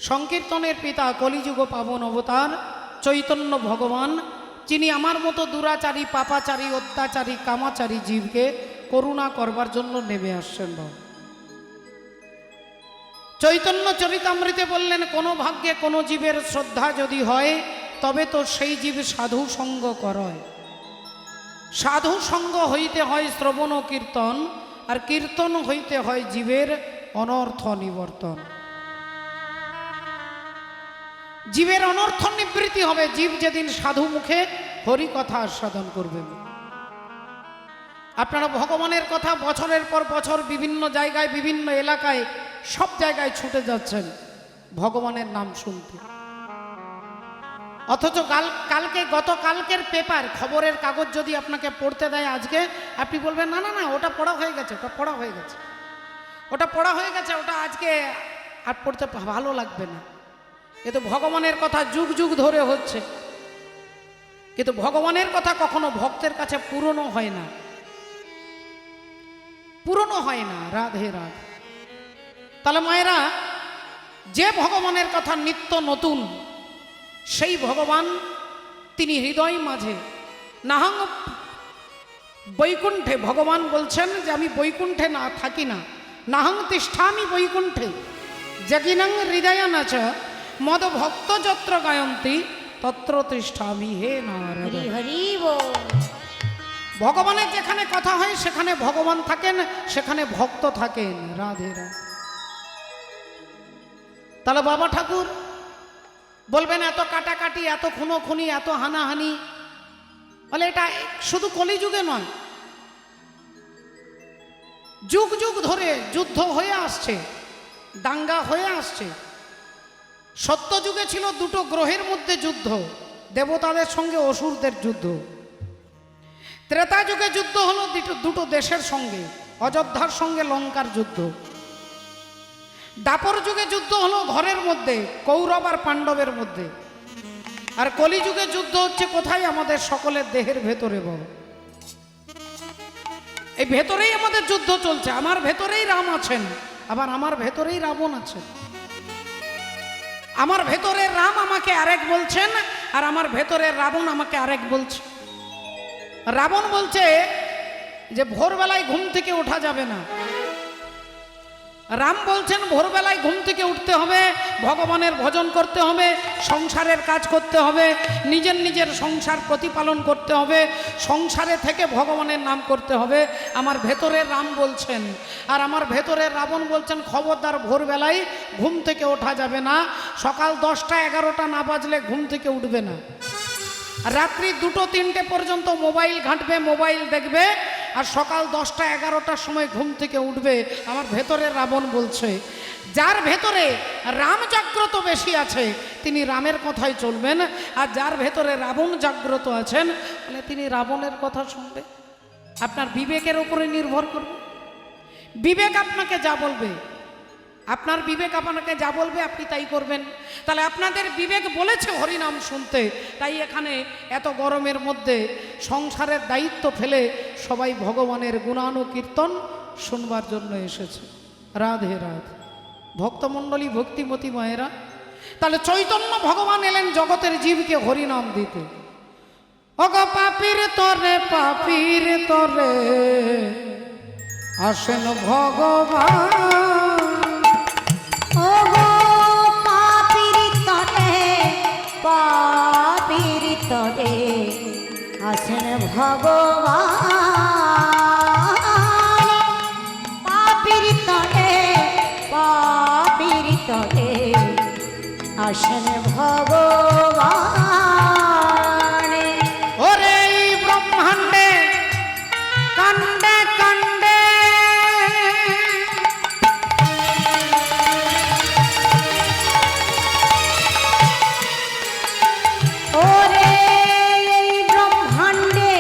A: সংকীর্তনের পিতা কলিযুগ পাবন অবতার চৈতন্য ভগবান, যিনি আমার মতো দুরাচারী পাপাচারী অত্যাচারী কামাচারী জীবকে করুণা করবার জন্য নেমে আসছেন। চৈতন্য চরিতামৃতে বললেন কোনো ভাগ্যে কোনো জীবের শ্রদ্ধা যদি হয় তবে তো সেই জীব সাধু সঙ্গ করয়। সাধু সঙ্গ হইতে হয় শ্রবণ ও কীর্তন, আর কীর্তন হইতে হয় জীবের অনর্থ নিবর্তন। জীবের অনর্থ নিবৃত্তি হবে জীব যেদিন সাধু মুখে হরি কথা আস্বাদন করবেন। আপনারা ভগবানের কথা বছরের পর বছর বিভিন্ন জায়গায় বিভিন্ন এলাকায় সব জায়গায় ছুটে যাচ্ছেন ভগবানের নাম শুনতে, অথচ কালকে গতকালকের পেপার খবরের কাগজ যদি আপনাকে পড়তে দেয় আজকে, আপনি বলবেন না না না ওটা পড়া হয়ে গেছে, ওটা পড়া হয়ে গেছে, ওটা পড়া হয়ে গেছে, ওটা আজকে আর পড়তে ভালো লাগবে না। কিন্তু ভগবানের কথা যুগ যুগ ধরে হচ্ছে, কিন্তু ভগবানের কথা কখনো ভক্তের কাছে পুরনো হয় না, পুরনো হয় না। রাধে রাধে। তাহলে মায়েরা, যে ভগবানের কথা নিত্য নতুন, সেই ভগবান তিনি হৃদয় মাঝে নাহং বৈকুণ্ঠে, ভগবান বলছেন যে আমি বৈকুণ্ঠে না থাকি না, নাহং তিষ্ঠামি বৈকুণ্ঠে যজ্ঞিনং হৃদয়ান চ মদ ভক্ত যত্র গায়ন্তি তত্র তিষ্ঠামি। হে নারদ,
B: হরি হরি বল।
A: ভগবানের যেখানে কথা হয় সেখানে ভগবান থাকেন, সেখানে ভক্ত থাকেন। রাধে রাধে। তাহলে বাবা ঠাকুর বলবেন এত কাটাকাটি, এত খুনোখুনি, এত হানাহানি, বলে এটা শুধু কলিযুগে নয়, যুগ যুগ ধরে যুদ্ধ হয়ে আসছে, দাঙ্গা হয়ে আসছে। সত্য যুগে ছিল দুটো গ্রহের মধ্যে যুদ্ধ, দেবতাদের সঙ্গে অসুরদের যুদ্ধ। ত্রেতা যুগে যুদ্ধ হলো দুটো দেশের সঙ্গে, অযোধ্যার সঙ্গে লঙ্কার যুদ্ধ। দাপর যুগে যুদ্ধ হলো ঘরের মধ্যে, কৌরব আর পাণ্ডবের মধ্যে। আর কলিযুগে যুদ্ধ হচ্ছে কোথায়? আমাদের সকলের দেহের ভেতরে। বলো, এই ভেতরেই আমাদের যুদ্ধ চলছে। আমার ভেতরেই রাম আছেন, আবার আমার ভেতরেই রাবণ আছেন। আমার ভেতরের রাম আমাকে আরেক বলছেন, আর আমার ভেতরের রাবণ আমাকে আরেক বলছে। রাবণ বলছে যে ভোরবেলায় ঘুম থেকে ওঠা যাবে না। রাম বলছেন ভোরবেলায় ঘুম থেকে উঠতে হবে, ভগবানের ভজন করতে হবে, সংসারের কাজ করতে হবে, নিজের নিজের সংসার প্রতিপালন করতে হবে, সংসারে থেকে ভগবানের নাম করতে হবে। আমার ভেতরের রাম বলছেন। আর আমার ভেতরের রাবণ বলছেন খবরদার, ভোরবেলায় ঘুম থেকে ওঠা যাবে না, সকাল 10টা 11টা না বাজলে ঘুম থেকে উঠবে না, রাত্রি 2টো 3টে পর্যন্ত মোবাইল ঘাঁটবে, মোবাইল দেখবে, আর সকাল 10টা 11টার সময় ঘুম থেকে উঠবে। আমার ভেতরের রাবণ বলছে। যার ভেতরে রাম জাগ্রত বেশি আছে তিনি রামের কথাই চলবেন, আর যার ভেতরে রাবণ জাগ্রত আছেন মানে তিনি রাবণের কথা শুনবে। আপনার বিবেকের উপরে নির্ভর করবে। বিবেক আপনাকে যা বলবে, আপনার বিবেক আপনাকে যা বলবে আপনি তাই করবেন। তাহলে আপনাদের বিবেক বলেছে হরিনাম শুনতে, তাই এখানে এত গরমের মধ্যে সংসারের দায়িত্ব ফেলে সবাই ভগবানের গুণানুকীর্তন শুনবার জন্য এসেছে। রাধে রাধে ভক্তমণ্ডলী, ভক্তিমতী মায়েরা। তাহলে চৈতন্য ভগবান এলেন জগতের জীবকে হরিনাম দিতে। অগ পাপীর তরে, পাপীর তরে আসেন ভগবান।
B: ওগো পাপীর তরে, পাপীর তরে আসেন ভগবান। পাপীর তরে, পাপীর তরে আসেন ভগবান।
A: ওরে এই ব্রহ্মাণ্ডে কাণ্ডে কাণ্ডে
B: ওরে এই ব্রহ্মাণ্ডে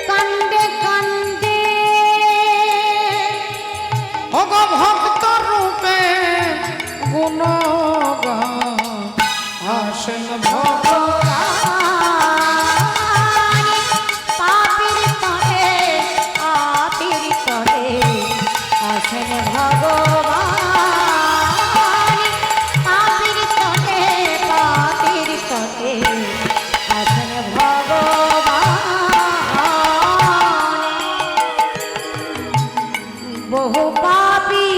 B: কাণ্ডে কাণ্ডে
A: ভগ ভক্ত রূপে গুণগান আসেন ভগবান।
B: পাপীর তরে, পাপীর তরে আসেন ভগবান। পাপীর তরে, পাপীর তরে আসেন ভগবান। বহু পাপী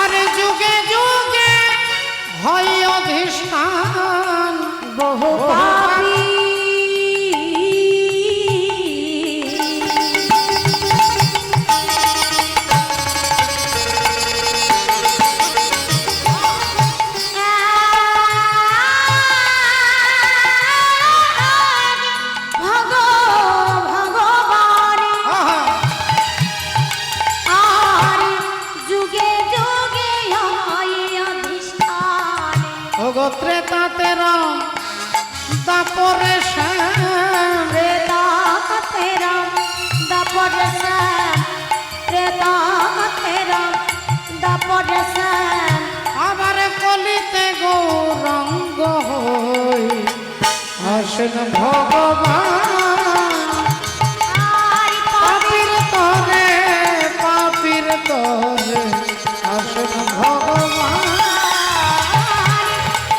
A: আরে যুগে যুগে হয় অধিষ্ঠান।
B: বহু পাপী ভগবান।
A: আহা,
B: আর যুগে যুগে হয় অধিষ্ঠান।
A: ওগো ত্রেতাতে রাম, দাপরে শ্যাম।
B: ত্রেতা তেরা দাপর শ্যাম, ত্রেতা তেরা দাপর শ্যাম।
A: আবার কলিতে গৌরাঙ্গ হই আসেন ভগবান।
B: আর
A: পাপীর তরে, পাপীর তরে আসেন ভগবান।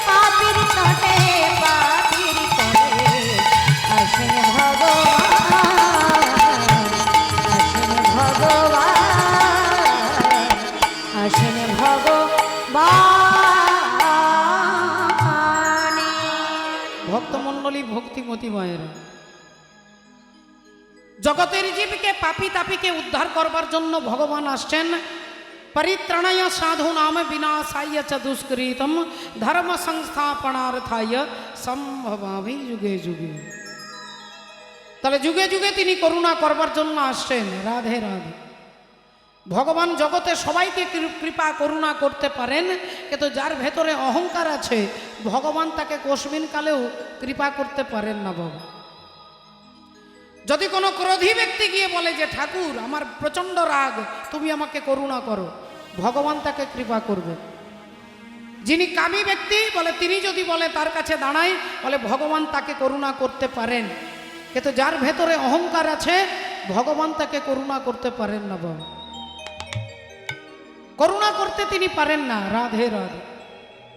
B: পাপীর তরে, পাপীর তরে আসেন ভগবান। আসেন ভগবান, আসেন ভগবান।
A: ভক্তিমতী মায়েরা, জগতের জীবকে পাপী তাপীকে উদ্ধার করবার জন্য ভগবান আসছেন। পরিত্রাণায় সাধু নাম বিনাশায় চ দুষ্কৃতম ধর্ম সংস্থাপনার্থায় সম্ভবামি যুগে যুগে। তাহলে যুগে যুগে তিনি করুণা করবার জন্য আসছেন। রাধে রাধে। ভগবান জগতে সবাইকে কৃপা করুণা করতে পারেন, কিন্তু যার ভেতরে অহংকার আছে ভগবান তাকে কোশমিন কালেও কৃপা করতে পারেন না। বাবা, যদি কোনো ক্রোধী ব্যক্তি গিয়ে বলে যে ঠাকুর আমার প্রচণ্ড রাগ, তুমি আমাকে করুণা করো, ভগবান তাকে কৃপা করবে। যিনি কামী ব্যক্তি বলে, তিনি যদি বলে তার কাছে দাঁড়াই, বলে ভগবান তাকে করুণা করতে পারেন, কিন্তু যার ভেতরে অহংকার আছে ভগবান তাকে করুণা করতে পারেন না। বাবা, করুণা করতে তিনি পারেন না। রাধে রাধে।